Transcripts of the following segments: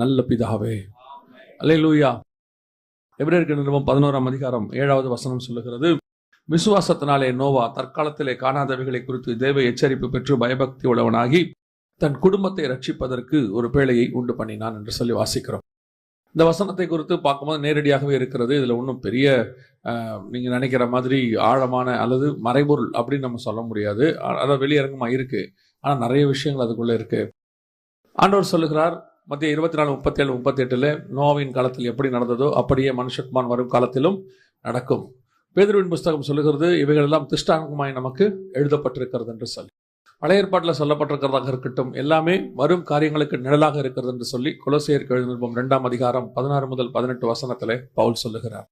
நல்ல பிதாவே. அல்லேலூயா. எபிரேயருக்கு நிருபம் 11ஆம் அதிகாரம் 7வது வசனம் சொல்லுகிறது, விசுவாசத்தினாலே நோவா தற்காலத்திலே காணாதவைகளை குறித்து தேவ எச்சரிப்பு பெற்று பயபக்தி உள்ளவனாகி தன் குடும்பத்தை ரட்சிப்பதற்கு ஒரு பேழையை உண்டு பண்ணினான் என்று சொல்லி வாசிக்கிறோம். இந்த வசனத்தை குறித்து பார்க்கும்போது நேரடியாகவே இருக்கிறது. இதில் ஒன்றும் பெரிய நீங்கள் நினைக்கிற மாதிரி ஆழமான அல்லது மறைபொருள் அப்படின்னு நம்ம சொல்ல முடியாது. அதாவது வெளியரங்கமாக இருக்குது, ஆனால் நிறைய விஷயங்கள் அதுக்குள்ளே இருக்குது. ஆண்டவர் சொல்லுகிறார் மத்திய 24, 37, 38 நோவாவின் காலத்தில் எப்படி நடந்ததோ அப்படியே மனுஷகுமாரன் வரும் காலத்திலும் நடக்கும். பேதுருவின் புஸ்தகம் சொல்லுகிறது, இவைகளெல்லாம் திஷ்டாங்கமாய் நமக்கு எழுதப்பட்டிருக்கிறது என்று சொல்லி. பழைய ஏற்பாட்டில் சொல்லப்பட்டிருக்கிறதாக இருக்கட்டும், எல்லாமே வரும் காரியங்களுக்கு நிழலாக இருக்கிறது என்று சொல்லி கொலோசியருக்கு எழுதின நிருபம் 2ஆம் அதிகாரம் 16 முதல் 18 வசனத்திலே பவுல் சொல்லுகிறார்.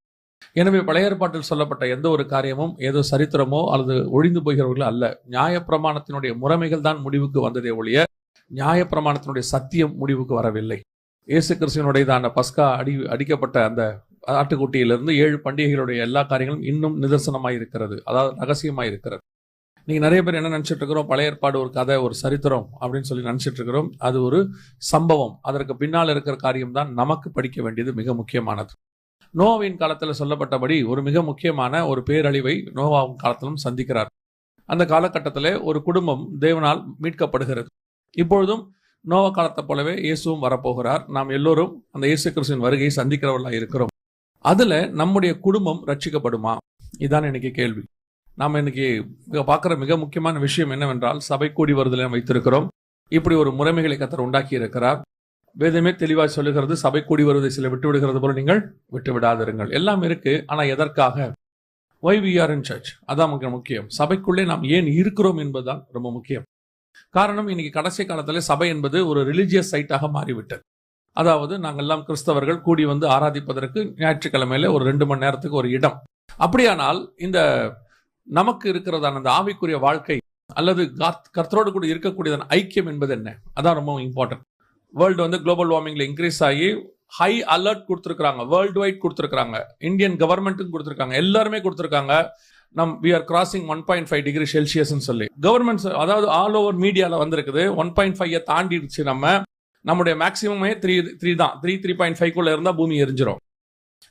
எனவே பழைய ஏற்பாட்டில் சொல்லப்பட்ட எந்த ஒரு காரியமும் ஏதோ சரித்திரமோ அல்லது ஒழிந்து போகிறவர்களோ அல்ல. நியாயப்பிரமாணத்தினுடைய முறைமைகள் தான் முடிவுக்கு வந்ததே ஒழிய நியாயப்பிரமாணத்தினுடைய சத்தியம் முடிவுக்கு வரவில்லை. இயேசு கிறிஸ்துவினுடைய பஸ்கா அடிக்கப்பட்ட அந்த ஆட்டுக்குட்டியிலிருந்து 7 பண்டிகைகளுடைய எல்லா காரியங்களும் இன்னும் நிதர்சனமாக இருக்கிறது, அதாவது ரகசியமாக இருக்கிறது. நீங்கள் நிறைய பேர் என்ன நினச்சிட்டு இருக்கிறோம், பழைய ஏற்பாடு ஒரு கதை, ஒரு சரித்திரம் அப்படின்னு சொல்லி நினச்சிட்டு இருக்கிறோம். அது ஒரு சம்பவம். அதற்கு பின்னால் இருக்கிற காரியம் தான் நமக்கு படிக்க வேண்டியது மிக முக்கியமானது. நோவாவின் காலத்தில் சொல்லப்பட்டபடி ஒரு மிக முக்கியமான ஒரு பேரழிவை நோவாவின் காலத்திலும் சந்திக்கிறார். அந்த காலகட்டத்தில் ஒரு குடும்பம் தேவனால் மீட்கப்படுகிறது. இப்பொழுதும் நோவா காலத்தை போலவே இயேசுவும் வரப்போகிறார். நாம் எல்லோரும் அந்த இயேசு கிறிஸ்துவின் வருகையை சந்திக்கிறவர்களாக இருக்கிறோம். அதில் நம்முடைய குடும்பம் ரட்சிக்கப்படுமா? இதுதான் இன்னைக்கு கேள்வி. நாம் இன்னைக்கு பார்க்குற மிக முக்கியமான விஷயம் என்னவென்றால், சபை கூடி வருதலை வைத்திருக்கிறோம். இப்படி ஒரு முறைமைகளை கர்த்தர் உண்டாக்கி இருக்கிறார். வேதமே தெளிவாக சொல்லுகிறது, சபை கூடி வருவதை சில விட்டு விடுகிறது போல நீங்கள் விட்டு விடாதிருங்கள். எல்லாம் இருக்கு, ஆனால் எதற்காக? why we are in church, அதான் மிக முக்கியம். சபைக்குள்ளே நாம் ஏன் இருக்கிறோம் என்பதுதான் ரொம்ப முக்கியம். காரணம், இன்னைக்கு கடைசி காலத்தில் சபை என்பது ஒரு ரிலிஜியஸ் சைட்டாக மாறிவிட்டது. அதாவது நாங்கள் எல்லாம் கிறிஸ்தவர்கள் கூடி வந்து ஆராதிப்பதற்கு ஞாயிற்றுக்கிழமையில ஒரு 2 மணி நேரத்துக்கு ஒரு இடம். அப்படியானால் இந்த நமக்கு இருக்கிறதான அந்த ஆவிக்குரிய வாழ்க்கை அல்லது கர்த்தரோடு கூட இருக்கக்கூடியதான ஐக்கியம் என்பது என்ன? அதான் ரொம்ப இம்பார்ட்டன்ட். வேர்ல்டு வந்து குளோபல் வார்மிங்ல இன்க்ரீஸ் ஆகி ஹை அலர்ட் கொடுத்துருக்காங்க, வேர்ல்டு வைட் கொடுத்துருக்காங்க, இந்தியன் கவர்மெண்ட்டுக்கு கொடுத்துருக்காங்க, எல்லாருமே கொடுத்துருக்காங்க. we are crossing 1.5 டிகிரி செல்சியஸ்ன்னு சொல்லி கவர்மெண்ட்ஸ், அதாவது ஆல் ஓவர் மீடியாவில் வந்திருக்குது. 1.5 தாண்டிடுச்சு. நம்முடைய மேக்சிமமே 3 தான். 3.5 இருந்தால் பூமி எரிஞ்சிடும்.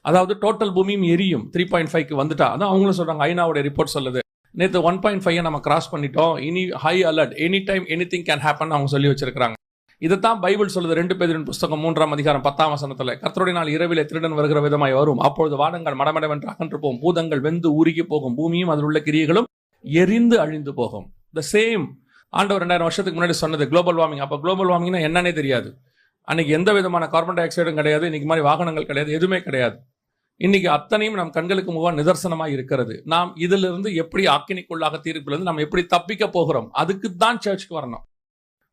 அதாவது டோட்டல் பூமியும் எரியும் 3.5 வந்துட்டா. அதான் அவங்களும் சொல்றாங்க, ஐநாவுடைய ரிப்போர்ட் சொல்லுது. நேற்று 1.5 நம்ம கிராஸ் பண்ணிட்டோம், இனி high alert, any time anything can happen அவங்க சொல்லி வச்சிருக்காங்க. இதைத்தான் பைபிள் சொல்லுது. 2 பேதுருவின் புஸ்தகம் 3ஆம் அதிகாரம் 10ஆம் வசனத்துல, கர்த்தருடைய நாள் இரவிலே திருடன் வருகிற விதமாய் வரும், அப்பொழுது வானங்கள் மடமடவென்று அகன்று போகும், பூதங்கள் வெந்து உருகி போகும், பூமியும் அதில் உள்ள கிரியைகளும் எரிந்து அழிந்து போகும். த சேம் ஆண்டவர் 2000 வருஷத்துக்கு முன்னாடி சொன்னது குளோபல் வார்மிங். அப்போ குளோபல் வார்மிங்னா என்னன்னே தெரியாது. அன்னைக்கு எந்த விதமான கார்பன் டை ஆக்சைடும் கிடையாது, இன்னைக்கு மாதிரி வாகனங்கள் கிடையாது, எதுவுமே கிடையாது. இன்னைக்கு அத்தனையும் நம் கண்களுக்கு முகம் நிதர்சனமாக இருக்கிறது. நாம் இதிலிருந்து எப்படி ஆக்கினிக்குள்ளாக தீர்ப்பிலிருந்து நாம் எப்படி தப்பிக்க போகிறோம், அதுக்கு தான் சர்ச்சுக்கு வரணும்.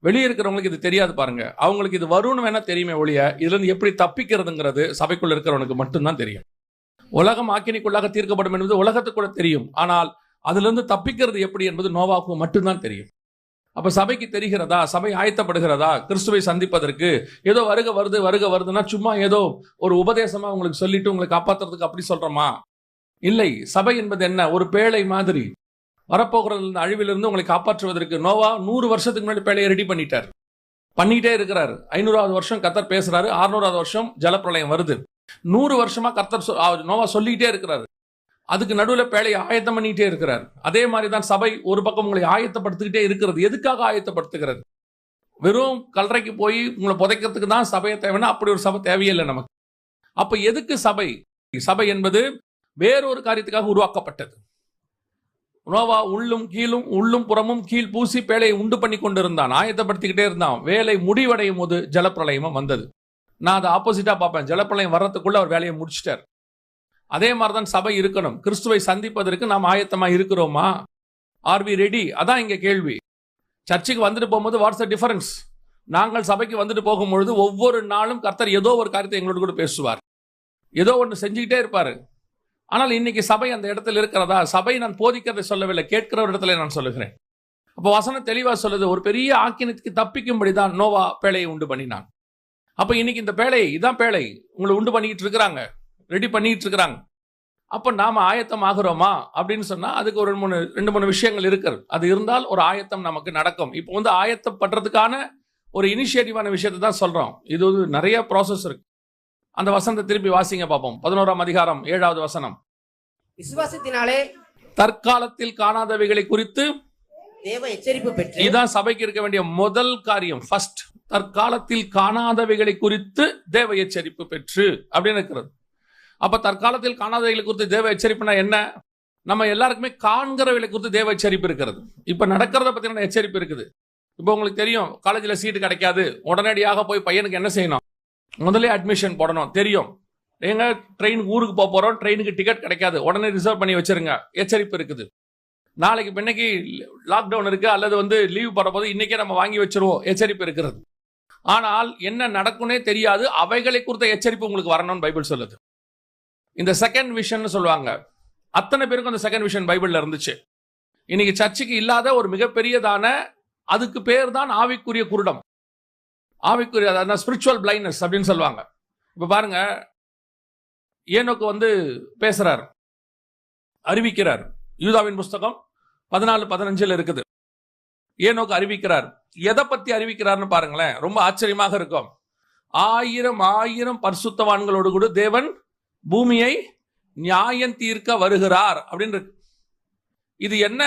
வெளியே இருக்கிறவங்களுக்கு இது தெரியாது பாருங்க. அவங்களுக்கு இது வரும்னு வேணா தெரியுமே ஒழிய இதுல இருந்து எப்படி தப்பிக்கிறதுங்கிறது சபைக்குள்ள இருக்கிறவனுக்கு மட்டும்தான் தெரியும். உலகம் ஆக்கினிக்குள்ளாக தீர்க்கப்படும் என்பது உலகத்துக்குள்ள தெரியும், ஆனால் அதுல இருந்து தப்பிக்கிறது எப்படி என்பது நோவாவுக்கு மட்டும்தான் தெரியும். அப்ப சபைக்கு தெரிகிறதா? சபை ஆயத்தப்படுகிறதா கிறிஸ்துவை சந்திப்பதற்கு? ஏதோ வருக வருதுன்னா சும்மா ஏதோ ஒரு உபதேசமா உங்களுக்கு சொல்லிட்டு உங்களை காப்பாற்றுறதுக்கு அப்படி சொல்றோமா? இல்லை. சபை என்பது என்ன? ஒரு பேழை மாதிரி. வரப்போகிறது இந்த அழிவிலிருந்து உங்களை காப்பாற்றுவதற்கு நோவா 100 வருஷத்துக்கு முன்னாடி பேழையை ரெடி பண்ணிட்டே இருக்கிறார். 500வது வருஷம் கர்த்தர் பேசுறாரு, 600வது வருஷம் ஜலப்பிரளயம் வருது. 100 வருஷமா கர்த்தர் நோவா சொல்லிக்கிட்டே இருக்கிறாரு. அதுக்கு நடுவில் பேழையை ஆயத்தம் பண்ணிட்டே இருக்கிறார். அதே மாதிரி தான் சபை ஒரு பக்கம் உங்களை ஆயத்தப்படுத்திக்கிட்டே இருக்கிறது. எதுக்காக ஆயத்தப்படுத்துகிறது? வெறும் கல்லறைக்கு போய் உங்களை புதைக்கிறதுக்கு தான் சபையை தேவைன்னா அப்படி ஒரு சபை தேவையில்லை நமக்கு. அப்ப எதுக்கு சபை? சபை என்பது வேறொரு காரியத்துக்காக உருவாக்கப்பட்டது. நோவா உள்ளும் புறமும் கீழ் பூசி பேழையை உண்டு பண்ணி கொண்டிருந்தான், ஆயத்தப்படுத்திக்கிட்டே இருந்தான். வேலை முடிவடையும் போது ஜலப்பிரளயமும் வந்தது. நான் அதை ஆப்போசிட்டா பார்ப்பேன். ஜலப்பிரளயம் வர்றதுக்குள்ள அவர் வேலையை முடிச்சிட்டார். அதே மாதிரிதான் சபை இருக்கணும். கிறிஸ்துவை சந்திப்பதற்கு நாம் ஆயத்தமா இருக்கிறோமா? Are we ready? அதான் இங்க கேள்வி. சர்ச்சுக்கு வந்துட்டு போகும்போது வாட்ஸ் த டிஃபரன்ஸ்? நாங்கள் சபைக்கு வந்துட்டு போகும்பொழுது ஒவ்வொரு நாளும் கர்த்தர் ஏதோ ஒரு காரியத்தை எங்களோட கூட பேசுவார், ஏதோ ஒன்று செஞ்சுக்கிட்டே இருப்பாரு. ஆனால் இன்னைக்கு சபை அந்த இடத்துல இருக்கிறதா? சபை நான் போதிக்கிறதை சொல்லவில்லை, கேட்கிற ஒரு இடத்துல நான் சொல்லுகிறேன். அப்போ வசனம் தெளிவா சொல்லுது, ஒரு பெரிய ஆக்கினத்துக்கு தப்பிக்கும்படிதான் நோவா பேழையை உண்டு பண்ணினான். அப்ப இன்னைக்கு இந்த பேழை, இதான் பேழை உங்களை உண்டு பண்ணிட்டு இருக்கிறாங்க, ரெடி பண்ணிட்டு இருக்கிறாங்க. அப்ப நாம ஆயத்தம் ஆகிறோமா அப்படின்னு சொன்னா அதுக்கு ஒரு 2-3 விஷயங்கள் இருக்கிறது. அது இருந்தால் ஒரு ஆயத்தம் நமக்கு நடக்கும். இப்போ ஆயத்தப்படுறதுக்கான ஒரு இனிஷியேட்டிவான விஷயத்தை தான் சொல்றோம். இது ஒரு நிறைய ப்ராசஸ் இருக்கு. அந்த வசனத்தை திருப்பி வாசிங்க பார்ப்போம். 11ஆம் அதிகாரம் 7வது வசனம். விசுவாசத்தினாலே தற்காலத்தில் காணாதவைகளை குறித்து தேவ எச்சரிப்பு பெற்று. இதுதான் சபைக்கு இருக்க வேண்டிய முதல் காரியம். ஃபர்ஸ்ட், தற்காலத்தில் காணாதவைகளை குறித்து தேவ எச்சரிப்பு பெற்று அப்படின்னு இருக்கிறது. அப்ப தற்காலத்தில் காணாதவைகளை குறித்து தேவ எச்சரிப்புனா என்ன? நம்ம எல்லாருக்குமே காண்கிறவைகளை குறித்து தேவ எச்சரிப்பு இருக்கிறது. இப்ப நடக்கிறத பத்தின எச்சரிப்பு இருக்குது. இப்போ உங்களுக்கு தெரியும், காலேஜில் சீட்டு கிடைக்காது, உடனடியாக போய் பையனுக்கு என்ன செய்யணும்? முதலே அட்மிஷன் போடணும். தெரியும், எங்க ட்ரெயின் ஊருக்கு போக போறோம், ட்ரெயினுக்கு டிக்கெட் கிடைக்காது, உடனே ரிசர்வ் பண்ணி வச்சிருங்க. எச்சரிப்பு இருக்குது. நாளைக்கு இன்னைக்கு லாக்டவுன் இருக்கு அல்லது லீவ் போட போது இன்னைக்கே நம்ம வாங்கி வச்சிருவோம். எச்சரிப்பு இருக்கிறது. ஆனால் என்ன நடக்கும்னே தெரியாது. அவைகளை குறித்த எச்சரிப்பு உங்களுக்கு வரணும்னு பைபிள் சொல்லுது. இந்த செகண்ட் விஷன் சொல்லுவாங்க. அத்தனை பேருக்கும் அந்த செகண்ட் விஷன் பைபிள்ல இருந்துச்சு. இன்னைக்கு சர்ச்சுக்கு இல்லாத ஒரு மிகப்பெரியதான, அதுக்கு பேர் தான் ஆவிக்குரிய குருடம், ஆவிக்குரிய ஸ்பிரிச்சுவல் பிளைண்ட்னஸ் அப்படின்னு சொல்லுவாங்க. இப்ப பாருங்க, ஏனோக்கு பேசுறார், அறிவிக்கிறார். யூதாவின் புஸ்தகம் 14:15 இருக்குது. ஏனோக்கு அறிவிக்கிறார். எதை பத்தி அறிவிக்கிறார்னு பாருங்களேன், ரொம்ப ஆச்சரியமாக இருக்கும். 1000 பரிசுத்தவான்களோடு கூட தேவன் பூமியை நியாயம் தீர்க்க வருகிறார் அப்படின்னு இருக்கு. இது என்ன?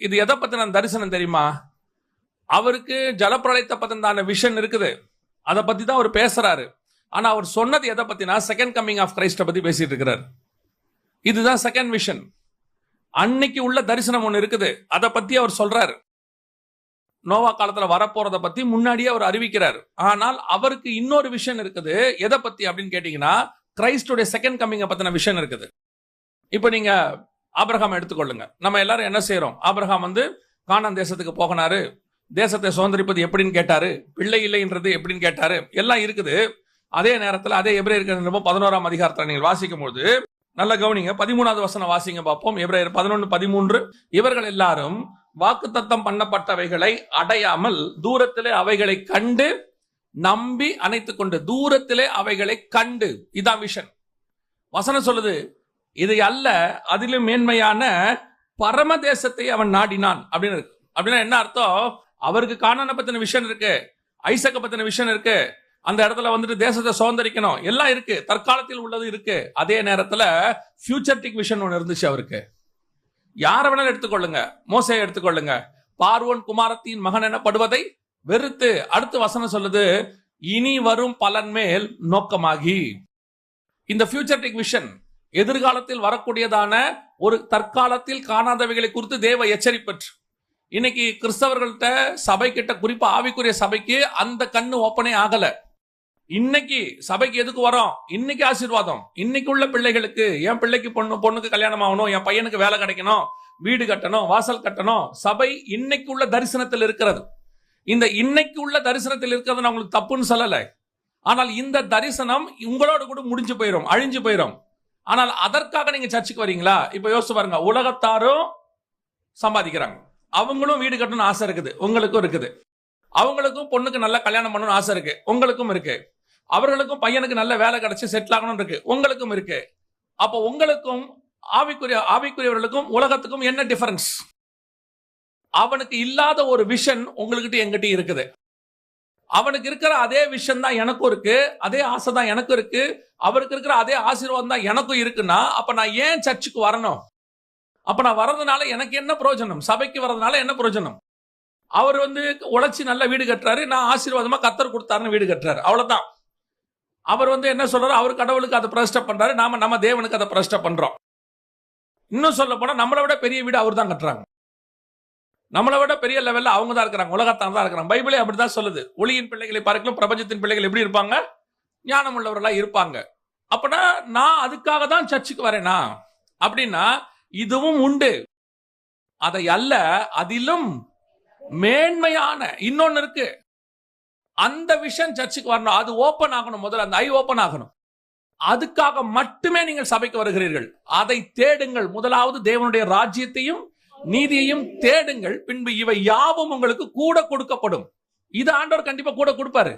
இது எதை பத்தின தரிசனம் தெரியுமா? அவருக்கு ஜலப்பிரளயத்தை பத்தின விஷன் இருக்குது. அதை பத்தி தான் அவர் பேசுறாரு. ஆனா அவர் சொன்னது எதை பத்தினா, செகண்ட் கம்மிங் ஆஃப் கிரைஸ்ட பத்தி பேசிட்டு இருக்கிறார். இதுதான் செகண்ட் விஷன். அன்னைக்கு உள்ள தரிசனம் ஒண்ணு இருக்குது, அதை பத்தி அவர் சொல்றாரு. நோவா காலத்துல வரப்போறத பத்தி முன்னாடியே அவர் அறிவிக்கிறார். ஆனால் அவருக்கு இன்னொரு விஷன் இருக்குது. எதை பத்தி அப்படின்னு கேட்டீங்கன்னா, கிரைஸ்டுடைய செகண்ட் கம்மிங் பத்தின விஷன் இருக்குது. இப்ப நீங்க ஆபிரகாம் எடுத்துக்கொள்ளுங்க. நம்ம எல்லாரும் என்ன செய்யறோம்? ஆபிரகாம் கானான் தேசத்துக்கு போகனாரு, தேசத்தை சுதந்திரிப்பது எப்படின்னு கேட்டாரு, பிள்ளை இல்லைன்றது எப்படின்னு கேட்டாரு, எல்லாம் இருக்குது. அதே நேரத்தில் அதே எபிரேயர் 11ஆம் அதிகாரத்தை நீங்கள் வாசிக்கும் போது நல்ல கவனிங்க. 13வது வசனம் வாசிங்க பார்ப்போம். எபிரேயர் 11:13. இவர்கள் எல்லாரும் வாக்குத்தத்தம் பண்ணப்பட்டவைகளை அடையாமல் தூரத்திலே அவைகளை கண்டு நம்பி அணைத்துக் கொண்டு, தூரத்திலே அவைகளை கண்டு. இதான் விஷன். வசனம் சொல்லுது, இதை அல்ல அதிலும் மேன்மையான பரமதேசத்தை அவன் நாடினான் அப்படின்னு இருக்கு. அப்படின்னா என்ன அர்த்தம்? அவருக்கு கானானை பத்தின விஷன் இருக்கு, ஐசக்க பத்தின விஷன் இருக்கு, அந்த இடத்துல தேசத்தை சுதந்திரிக்கணும், எல்லாம் இருக்கு, தற்காலத்தில் உள்ளது இருக்கு. அதே நேரத்துல ஃபியூச்சர்டிக் விஷன் ஒன்று இருந்துச்சு அவருக்கு. யாரை வேணாலும் எடுத்துக்கொள்ளுங்க, மோசையை எடுத்துக்கொள்ளுங்க. பார்வோன் குமாரத்தின் மகன் எனப்படுவதை வெறுத்து, அடுத்து வசனம் சொல்லுது, இனி வரும் பலன் மேல் நோக்கமாகி. இந்த ஃபியூச்சர்டிக் விஷன் எதிர்காலத்தில் வரக்கூடியதான ஒரு தற்காலத்தில் காணாதவைகளை குறித்து தேவ எச்சரிப்பற்று. இன்னைக்கு கிறிஸ்தவர்கள்ட்ட, சபை கிட்ட, குறிப்பா ஆவிக்குரிய சபைக்கு அந்த கண்ணு ஓப்பனே ஆகல. இன்னைக்கு சபைக்கு எதுக்கு வரோம்? இன்னைக்கு ஆசீர்வாதம். இன்னைக்கு உள்ள பிள்ளைகளுக்கு, என் பிள்ளைக்கு பொண்ணுக்கு கல்யாணம் ஆகணும், என் பையனுக்கு வேலை கிடைக்கணும், வீடு கட்டணும், வாசல் கட்டணும். சபை இன்னைக்கு உள்ள தரிசனத்தில் இருக்கிறது. இந்த இன்னைக்கு உள்ள தரிசனத்தில் இருக்கிறது நான் உங்களுக்கு தப்புன்னு சொல்லல. ஆனால் இந்த தரிசனம் உங்களோட கூட முடிஞ்சு போயிடும், அழிஞ்சு போயிடும். ஆனால் அதற்காக நீங்க சர்ச்சுக்கு வரீங்களா? இப்ப யோசிச்சு பாருங்க. உலகத்தாரும் சம்பாதிக்கிறாங்க, அவங்களும் வீடு கட்டணும்னு ஆசை இருக்குது, உங்களுக்கும் இருக்குது. அவங்களுக்கும் பொண்ணுக்கு நல்ல கல்யாணம் பண்ணணும்னு ஆசை இருக்கு, உங்களுக்கும் இருக்கு. அவர்களுக்கும் பையனுக்கு நல்ல வேலை கிடைச்சு செட்டில் ஆகணும் இருக்கு, உங்களுக்கும் இருக்கு. அப்போ உங்களுக்கும் ஆவிக்குரியவர்களுக்கும் உலகத்துக்கும் என்ன டிஃபரன்ஸ்? அவனுக்கு இல்லாத ஒரு விஷன் உங்ககிட்ட எங்கிட்ட இருக்குது. அவனுக்கு இருக்கிற அதே விஷன் தான் எனக்கும் இருக்கு, அதே ஆசை தான் எனக்கும் இருக்கு, அவருக்கு இருக்கிற அதே ஆசீர்வாதம் தான் எனக்கும் இருக்குன்னா, அப்ப நான் ஏன் சர்ச்சுக்கு வரணும்? அப்ப நான் வர்றதுனால எனக்கு என்ன பிரயோஜனம்? சபைக்கு வர்றதுனால என்ன பிரயோஜனம்? அவர் உழைச்சி நல்ல வீடு கட்டுறாரு, நான் ஆசீர்வாதமா கத்தர் கொடுத்தாருன்னு வீடு கட்டுறாரு, அவ்வளவுதான். அவர் என்ன சொல்றாரு? அவர் கடவுளுக்கு அதை பிரதிஷ்டை பண்றாரு, நம்ம தேவனுக்கு அதை பிரதிஷ்டை பண்றோம். இன்னும் சொல்ல போனா நம்மளை விட பெரிய வீடு அவர் தான் கட்டுறாங்க, நம்மளை விட பெரிய லெவல்ல அவங்க தான் இருக்கிறாங்க, உலகத்தான் தான் இருக்கிறாங்க. பைபிளே அப்படிதான் சொல்லுது. ஒளியின் பிள்ளைகளை பார்க்கலாம் பிரபஞ்சத்தின் பிள்ளைகள் எப்படி இருப்பாங்க? ஞானம் உள்ளவர்களா இருப்பாங்க. அப்பனா நான் அதுக்காக தான் சர்ச்சுக்கு வரேனா அப்படின்னா, இதுவும் உண்டு. அதை அல்ல, அதிலும் மேன்மையான இன்னொன்னு இருக்கு. அந்த விஷன் சர்ச்சுக்கு வரணும், அது ஓபன் ஆகணும். முதல்ல அந்த ஐ ஓபன் ஆகணும். அதுக்காக மட்டுமே நீங்கள் சபைக்கு வருகிறீர்கள். அதை தேடுங்கள். முதலாவது தேவனுடைய ராஜ்யத்தையும் நீதியையும் தேடுங்கள், பின்பு இவை யாவும் உங்களுக்கு கூட கொடுக்கப்படும். இது ஆண்டவர் கண்டிப்பா கூட கொடுப்பாரு.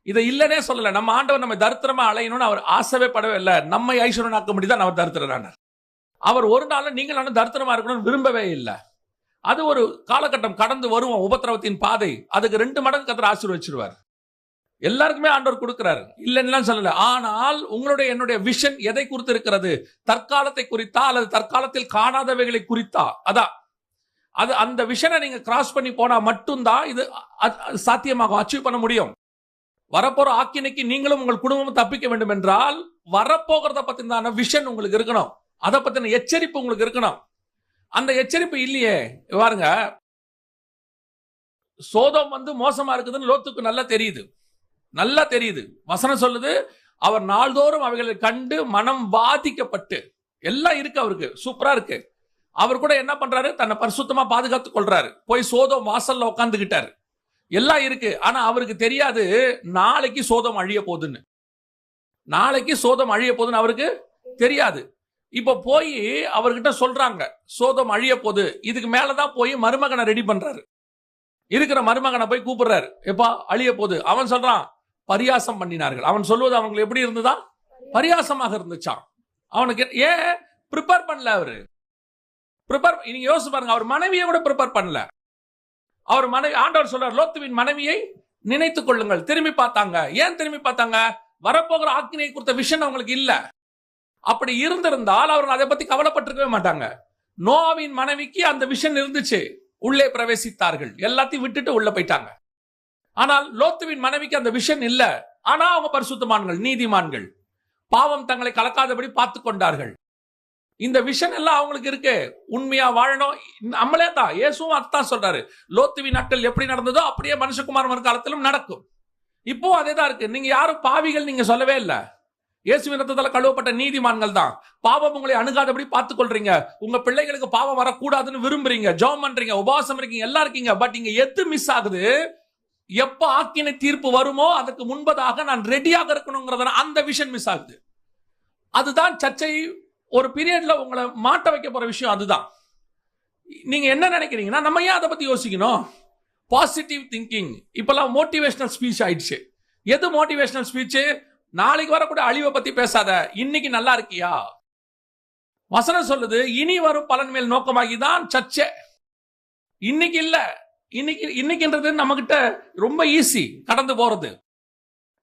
இதை இல்லனே சொல்லல. நம்ம ஆண்டவர் நம்ம தரித்திரமா அலையணும்னு அவர் ஆசைவே படவே இல்லை. நம்மை ஐஸ்வர்யனாக்க முடியுதான் அவர் தரித்திரனானார். அவர் ஒரு நாள் நீங்கள் தரித்திரமா இருக்கணும்னு விரும்பவே இல்லை. அது ஒரு காலகட்டம் கடந்து வருவோம், உபத்திரவத்தின் பாதை. அதுக்கு 2 மடங்கு கர்த்தர் ஆசீர்வதிச்சிருவார். எல்லாருக்குமே ஆண்டவர் கொடுக்கிறார், இல்லைன்னு சொல்லல. ஆனால் உங்களுடைய என்னுடைய விஷன் எதை குறித்து இருக்கிறது? தற்காலத்தை குறித்தா அல்லது தற்காலத்தில் காணாதவைகளை குறித்தா? அதான் அது. அந்த விஷனை நீங்க கிராஸ் பண்ணி போனா மட்டும்தான் இது சாத்தியமாகும், அச்சீவ் பண்ண முடியும். வரப்போற ஆக்கினைக்கு நீங்களும் உங்கள் குடும்பமும் தப்பிக்க வேண்டும் என்றால் வரப்போகிறத பத்தின விஷன் உங்களுக்கு இருக்கணும், அதை பத்தின எச்சரிப்பு உங்களுக்கு இருக்கணும். அந்த எச்சரிப்பு இல்லையே. பாருங்க, சோதோம் மோசமா இருக்குதுன்னு லோத்துக்கு நல்லா தெரியுது, நல்லா தெரியுது. வசனம் சொல்லுது, அவர் நாள்தோறும் அவைகளை கண்டு மனம் பாதிக்கப்பட்டு, எல்லாம் இருக்கு அவருக்கு, சூப்பரா இருக்கு. அவர் கூட என்ன பண்றாரு? தன்னை பரிசுத்தமா பாதுகாத்துக் கொள்றாரு. போய் சோதோம் வாசல்ல உட்கார்ந்துகிட்டாரு, எல்லாம் இருக்கு. ஆனா அவருக்கு தெரியாது நாளைக்கு சோதோம் அழிய போகுதுன்னு. நாளைக்கு சோதோம் அழிய போகுதுன்னு அவருக்கு தெரியாது. இப்ப போய் அவர்கிட்ட சொல்றாங்க சோதோம் அழிய போகுது. இதுக்கு மேலதான் போய் மருமகனை ரெடி பண்றாரு. இருக்கிற மருமகனை போய் கூப்பிடுறாரு, எப்பா அழிய போகுது. அவன் சொல்றான், பரியாசம் பண்ணினார்கள். அவன் சொல்வது அவங்களுக்கு எப்படி இருந்ததா? பரியாசமாக இருந்துச்சான். அவனுக்கு ஏன் ப்ரிப்பேர் பண்ணல? அவரு ப்ரிப்பேர், நீங்க யோசிச்சு பாருங்க, அவர் மனைவியை கூட ப்ரிப்பேர் பண்ணல. அவர் மனைவி, ஆண்டவர் சொல்றார், லோத்துவின் மனைவியை நினைத்துக் கொள்ளுங்கள். திரும்பி பார்த்தாங்க. ஏன் திரும்பி பார்த்தாங்க? வரப்போகிற ஆக்கினை குறித்த விஷன் அவங்களுக்கு இல்ல. அப்படி இருந்திருந்தால் அவர்கள் அதை பத்தி கவலைப்பட்டிருக்கவே மாட்டாங்க. நோவாவின் மனைவிக்கு அந்த விஷன் இருந்துச்சு, உள்ளே பிரவேசித்தார்கள், எல்லாத்தையும் விட்டுட்டு உள்ள போயிட்டாங்க. ஆனால் லோத்துவின் மனைவிக்கு அந்த விஷன் இல்ல. ஆனா அவங்க பரிசுத்தமான்கள், நீதிமான்கள், பாவம் தங்களை கலக்காதபடி பார்த்து கொண்டார்கள். இந்த விஷன் எல்லாம் அவங்களுக்கு இருக்கு. உண்மையா வாழணும். நம்மளே தான், இயேசுவும் அதான் சொல்றாரு, லோத்துவின் நாட்கள் எப்படி நடந்ததோ அப்படியே மனுஷகுமாரன் காலத்திலும் நடக்கும். இப்போ அதே தான் இருக்கு. நீங்க யாரும் பாவிகள் நீங்க சொல்லவே இல்ல. இயேசுவின் ரத்தத்தால் கழுவப்பட்ட நீதிமான்கள் தான். பாவம் உங்களை அணுகாதபடி பார்த்துக் கொள்றீங்க. உங்க பிள்ளைகளுக்கு பாவம் வரக்கூடாதுன்னு விரும்புறீங்க, ஜெபம் பண்றீங்க, உபவாசம் இருக்கீங்க, எல்லாம் இருக்கீங்க. பட் இங்க எது மிஸ் ஆகுது? எப்ப ஆக்கினை தீர்ப்பு வருமோ அதுக்கு முன்பதாக நான் ரெடியாக இருக்கணுங்கிறத அந்த விஷன் மிஸ் ஆகுது. அதுதான் சர்ச்சை ஒரு பீரியட்ல உங்களை மாட்ட வைக்க போற விஷயம். அதுதான். நீங்க என்ன நினைக்கிறீங்கன்னா, நம்ம ஏன் அதை பத்தி யோசிக்கணும்? பாசிட்டிவ் திங்கிங் இப்பெல்லாம் மோட்டிவேஷனல் ஸ்பீச் ஆயிடுச்சு. எது மோட்டிவேஷனல் ஸ்பீச்? நாளைக்கு வரக்கூடிய அழிவை பத்தி பேசாத, இன்னைக்கு நல்லா இருக்கியா? வசனம் சொல்லுது, இனி வரும் பலன் மேல் நோக்கமாகி தான் சர்ச்சை. இன்னைக்கு இல்ல, இன்னைக்குன்றது நம்ம கிட்ட ரொம்ப ஈஸி கடந்து போறது.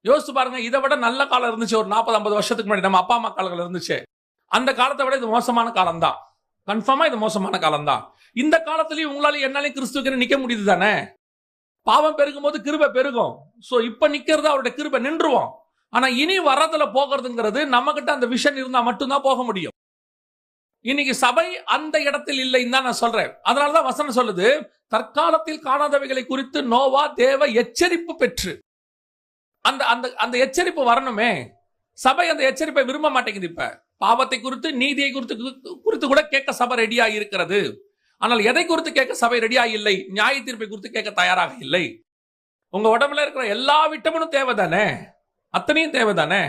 யோசிச்சு பாருங்க, இதை விட நல்ல காலம் இருந்துச்சு ஒரு 40-50 வருஷத்துக்கு முன்னாடி, நம்ம அப்பா அம்மா காலங்கள் இருந்துச்சு. அந்த காலத்தை விட இது மோசமான காலம் தான். கன்ஃபார்மா இது மோசமான காலம் தான். இந்த காலத்திலயும் உங்களால என்னாலையும் கிறிஸ்துவுக்கு நிக்க முடியுது தானே? பாவம் பெருகும் போது கிருபை பெருகும். சோ இப்ப நிக்கிறது அவருடைய கிருபை நின்றுவோம். ஆனா இனி வரதுல போகிறதுங்கிறது நம்ம கிட்ட அந்த விஷன் இருந்தா மட்டும்தான் போக முடியும். இன்னைக்கு சபை அந்த இடத்தில் இல்லைன்னு தான் நான் சொல்றேன். அதனாலதான் வசனம் சொல்லுது, தற்காலத்தில் காணாதவைகளை குறித்து நோவா தேவ எச்சரிப்பு பெற்று. அந்த அந்த அந்த எச்சரிப்பு வரணுமே. சபை அந்த எச்சரிப்பை விரும்ப மாட்டேங்குது. இப்ப பாவத்தை குறித்து, நீதியை குறித்து கூட கேட்க சபை ரெடியா இருக்கிறது. ஆனால் எதை குறித்து கேட்க சபை ரெடியா இல்லை? நியாய தீர்ப்பை குறித்து கேட்க தயாராக இல்லை. உங்க உடம்புல இருக்கிற எல்லா விட்டமினும் தேவைதானே? அத்தனையும் தேவைதானே?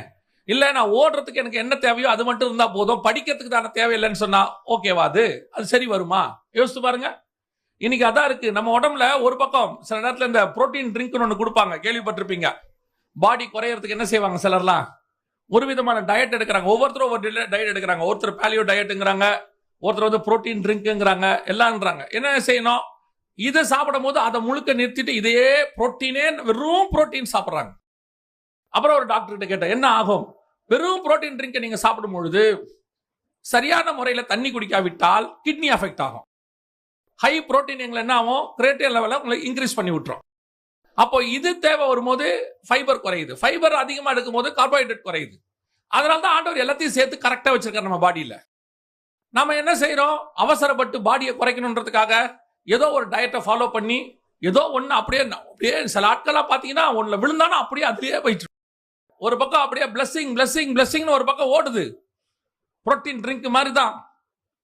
இல்ல நான் ஓடுறதுக்கு எனக்கு என்ன தேவையோ அது மட்டும் இருந்தா போதும், படிக்கிறதுக்கு தானே தேவையில்லைன்னு சொன்னா ஓகேவா? அது சரி வருமா? யோசிச்சு பாருங்க. இன்னைக்கு அதான் இருக்கு நம்ம உடம்புல. ஒரு பக்கம் சில நேரத்துல இந்த புரோட்டீன் ட்ரிங்க் ஒன்று கொடுப்பாங்க, கேள்விப்பட்டிருப்பீங்க. பாடி குறையறதுக்கு என்ன செய்வாங்க சிலர்லாம்? ஒரு விதமான டயட் எடுக்கிறாங்க. ஒவ்வொருத்தரும் ஒவ்வொரு டயட் எடுக்கிறாங்க. ஒருத்தர் பேலியோ டயட்டுங்கிறாங்க, ஒருத்தர் வந்து புரோட்டீன் ட்ரிங்க்ங்கிறாங்க, எல்லாம்ன்றாங்க. என்ன செய்யணும்? இதை சாப்பிடும் போது அதை முழுக்க நிறுத்திட்டு இதையே புரோட்டீனே, வெறும் புரோட்டீன் சாப்பிட்றாங்க. அப்புறம் ஒரு டாக்டர் கிட்ட கேட்டேன், என்ன ஆகும்? வெறும் புரோட்டீன் ட்ரிங்கை நீங்க சாப்பிடும் பொழுது சரியான முறையில தண்ணி குடிக்காவிட்டால் கிட்னி அஃபெக்ட் ஆகும். ஹை புரோட்டீன் எங்களை என்ன ஆகும்? கிரியேட்டின் லெவலை உங்களை இன்க்ரீஸ் பண்ணி விட்டுரும். அப்போ இது தேவை வரும்போது ஃபைபர் குறையுது. ஃபைபர் அதிகமா எடுக்கும் போது கார்போஹைட்ரேட் குறையுது. அதனால தான் ஆண்டவர் எல்லாத்தையும் சேர்த்து கரெக்டா வச்சிருக்காரு நம்ம பாடியில. நாம என்ன செய்யறோம்? அவசரப்பட்டு பாடியை குறைக்கணுன்றதுக்காக ஏதோ ஒரு டயட்டை ஃபாலோ பண்ணி ஏதோ ஒண்ணு அப்படியே சில ஆட்களா பாத்தீங்கன்னா ஒண்ணுல விழுந்தானா அப்படியே அதுலயே போயிட்டு ஒரு பக்கம் அப்படியே பிளஸிங் ஒரு பக்கம் ஓடுது. புரோட்டீன் ட்ரிங்க் மாதிரி தான்.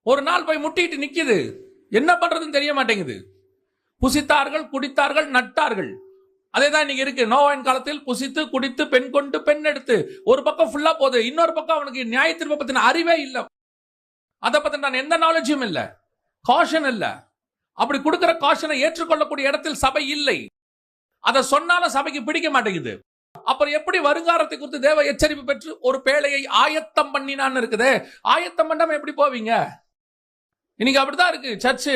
ஒரு நாள் போய் முட்டிட்டு நிக்குது. என்ன பண்றதுன்னு தெரிய மாட்டேங்குது. புசித்தார்கள், குடித்தார்கள், நட்டார்கள். அதேதான் இன்னைக்கு இருக்கு. நோவாவின் காலத்தில் புசித்து குடித்து பெண் கொண்டு பெண் எடுத்து ஒரு பக்கம் ஃபுல்லா போகுது. இன்னொரு பக்கம் அவனுக்கு நியாய தீர்ப்பை பத்தின அறிவே இல்லை. அதை பத்தி நான் எந்த நாலேஜும் இல்லை, காஷன் இல்லை. அப்படி கொடுக்கிற காஷனை ஏற்றுக்கொள்ளக்கூடிய இடத்தில் சபை இல்லை. அதை சொன்னாலும் சபைக்கு பிடிக்க மாட்டேங்குது. அப்புறம் எப்படி வருங்காலத்தை குறித்து தேவ எச்சரிப்பு பெற்று ஒரு பேழையை ஆயத்தம் பண்ணினான்னு இருக்குது. ஆயத்தம் பண்ணாம எப்படி போவீங்க? இன்னைக்கு அப்படிதான் இருக்கு சர்ச்சு.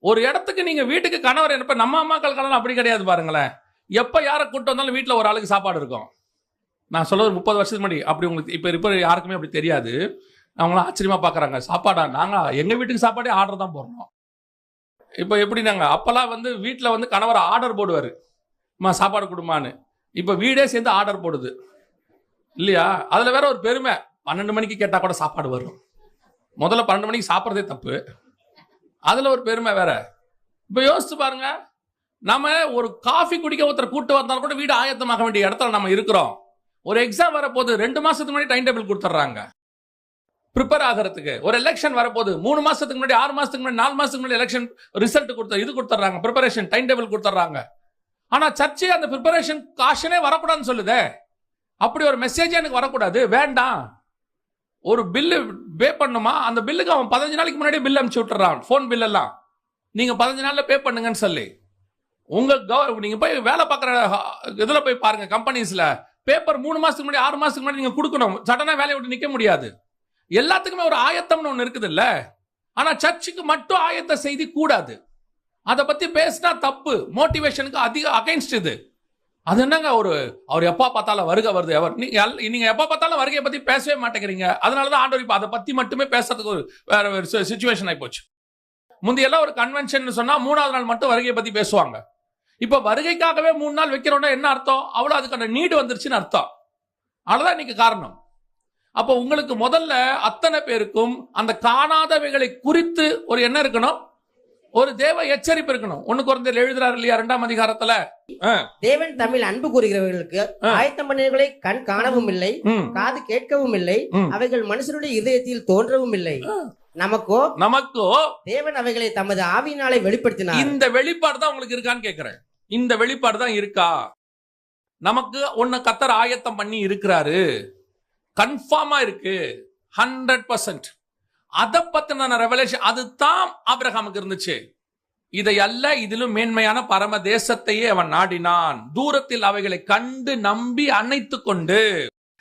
ஒரு இடத்துக்கு நீங்க வீட்டுக்கு கணவர் என்ன, நம்ம அம்மாக்கள் கணவன் அப்படி கிடையாது பாருங்களேன். எப்ப யாரை கூட்டு வந்தாலும் வீட்டுல ஒரு ஆளுக்கு சாப்பாடு இருக்கும். நான் சொல்ல ஒரு 30 வருஷத்துக்கு முன்னாடி அப்படி உங்களுக்கு இப்ப யாருக்குமே அப்படி தெரியாது. அவங்களாம் ஆச்சரியமா பாக்குறாங்க. சாப்பாடா? நாங்க எங்க வீட்டுக்கு சாப்பாடே ஆர்டர் தான் போடுறோம். இப்ப எப்படி நாங்க அப்பெல்லாம் வீட்டுல கணவர் ஆர்டர் போடுவாரு, சாப்பாடு கொடுமான்னு. இப்ப வீடே சேர்ந்து ஆர்டர் போடுது இல்லையா? அதுல வேற ஒரு பெருமை, 12 மணிக்கு கேட்டா கூட சாப்பாடு வரும். முதல்ல 12 மணிக்கு சாப்பிட்றதே தப்பு, அதுல ஒரு பெருமை வேற. இப்ப யோசிச்சு பாருங்க, நம்ம ஒரு காஃபி குடிக்க ஒருத்தர் கூட்டு வந்தாலும் கூட வீடு ஆயத்தமாக வேண்டிய இடத்துல நம்ம இருக்கிறோம். ஒரு எக்ஸாம் வரப்போது 2 மாசத்துக்கு முன்னாடி டைம் டேபிள் கொடுத்துட்றாங்க ப்ரிப்பேர் ஆகிறதுக்கு. ஒரு எலெக்ஷன் வரப்போது 3 மாசத்துக்கு முன்னாடி, 6 மாசத்துக்கு முன்னாடி, 4 மாசத்துக்கு முன்னாடி எலெக்ஷன் ரிசல்ட் கொடுத்துட்றாங்க, ப்ரிப்பரேஷன் டைம் டேபிள் கொடுத்துட்றாங்க. ஆனா சர்ச்சை அந்த ப்ரிப்பரேஷன் காஷனே வரக்கூடாதுன்னு சொல்லுதே. அப்படி ஒரு மெசேஜ் எனக்கு வரக்கூடாது, வேண்டாம். ஒரு பில்லு பே பண்ணுமா, அந்த பில்லுக்கு அவன் 15 நாளைக்கு முன்னாடியே பில் அனுப்பிச்சு விட்டுறான். போன் பில் எல்லாம் நீங்க 15 நாள்ல பே பண்ணுங்கன்னு சொல்லி. நீங்க போய் வேலை பார்க்குற இதுல போய் பாருங்க, கம்பெனிஸ்ல பேப்பர் 3 மாசத்துக்கு முன்னாடி, 6 மாசத்துக்கு முன்னாடி நீங்க கொடுக்கணும். சடனா வேலையை விட்டு நிக்க முடியாது. எல்லாத்துக்குமே ஒரு ஆயத்தம்னு ஒண்ணு இருக்குது இல்ல. ஆனா சர்ச்சுக்கு மட்டும் ஆயத்த செய்தி கூடாது. அதை பத்தி பேசினா தப்பு, மோட்டிவேஷனுக்கு அதிக அகைன்ஸ்ட் இது. அது என்னங்க, அவர் எப்ப பார்த்தாலும் வருகை வருது, நீங்க எப்ப பார்த்தாலும் வருகையை பத்தி பேசவே மாட்டேங்கிறீங்க. அதனாலதான் ஆண்டவர் இப்ப அதை பத்தி மட்டுமே பேசுறதுக்கு வேற ஒரு சிச்சுவேஷன் ஆகி போச்சு. முந்தையெல்லாம் ஒரு கன்வென்ஷன் சொன்னா 3வது நாள் மட்டும் வருகையை பத்தி பேசுவாங்க. இப்ப வருகைக்காகவே 3 நாள் வைக்கிறோம்னா என்ன அர்த்தம்? அவ்வளவு அதுக்கான நீடு வந்துருச்சுன்னு அர்த்தம். அவ்வளவுதான் இன்னைக்கு காரணம். அப்போ உங்களுக்கு முதல்ல அத்தனை பேருக்கும் அந்த காணாதவைகளை குறித்து ஒரு என்ன இருக்கணும், ஒரு தேவ எச்சரிப்பு இருக்கணும். 1 கொரிந்தியர் எழுதுறாரு இல்லையா 2ஆம் அதிகாரத்துல, தேவன் தமிழ் அன்பு கூறுகிறவர்களுக்கு ஆயத்தம் பண்ணினவர்களை கண் காணவும் இல்லை, காது கேட்கவும் இல்லை, அவைகள் மனுஷனுடைய இதயத்தில் தோன்றவும் இல்லை. நமக்கோ தேவன் அவைகளை தமது ஆவியினாலே வெளிப்படுத்தினார். இந்த வெளிப்பாடு தான் உங்களுக்கு இருக்கான்னு கேட்கிறேன். இந்த வெளிப்பாடு தான் இருக்கா? நமக்கு ஒன்னு கர்த்தர் ஆயத்தம் பண்ணி இருக்கிறாரு, கன்ஃபார்மா இருக்கு 100%. அதை பத்தின ரெவலேஷன் அதுதான் ஆபிரகாமுக்கு இருந்துச்சு. இதை அல்ல, இதிலும் மேன்மையான பரம தேசத்தையே அவன் நாடினான், தூரத்தில் அவைகளை கண்டு நம்பி அணைத்து கொண்டு.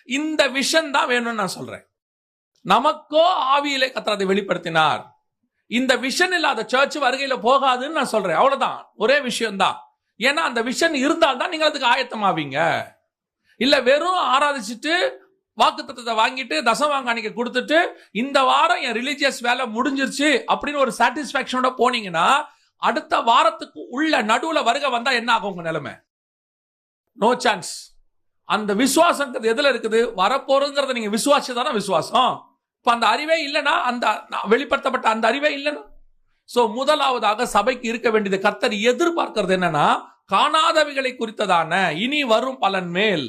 இந்த விஷன் தான் வேணும்னு நான் சொல்றேன். நமக்கோ ஆவியிலே கர்த்தர் அதை வெளிப்படுத்தினார். இந்த விஷன் இல்லாத சர்ச் வருகையில போகாதுன்னு நான் சொல்றேன். அவ்வளவுதான், ஒரே விஷயம் தான். ஏன்னா அந்த விஷன் இருந்தால்தான் நீங்க அதுக்கு ஆயத்தமாவீங்க. இல்ல வெறும் ஆராதிச்சுட்டு வாக்குத்தத்தத்தை வாங்கிட்டு தசவாங்காணிக்க கொடுத்துட்டு இந்த வாரம் என் ரிலீஜியஸ் வேலை முடிஞ்சிருச்சு அப்படின்னு ஒரு சாட்டிஸ்பாக்சனோட போனீங்கன்னா அடுத்த வாரத்துக்கு உள்ள நடுவுல வருகை வந்தா என்ன ஆகும் உங்க நிலைமை? No chance. அந்த விசுவாசம் எதுல இருக்குது? வரப்போறதுங்கிறத நீங்க விசுவாசம் விசுவாசம். இப்ப அந்த அறிவே இல்லைன்னா, அந்த வெளிப்படுத்தப்பட்ட அந்த அறிவே இல்லைன்னா, சோ முதலாவதாக சபைக்கு இருக்க வேண்டியது, கர்த்தர் எதிர்பார்க்கிறது என்னன்னா, காணாதவைகளை குறித்ததான இனி வரும் பலன் மேல்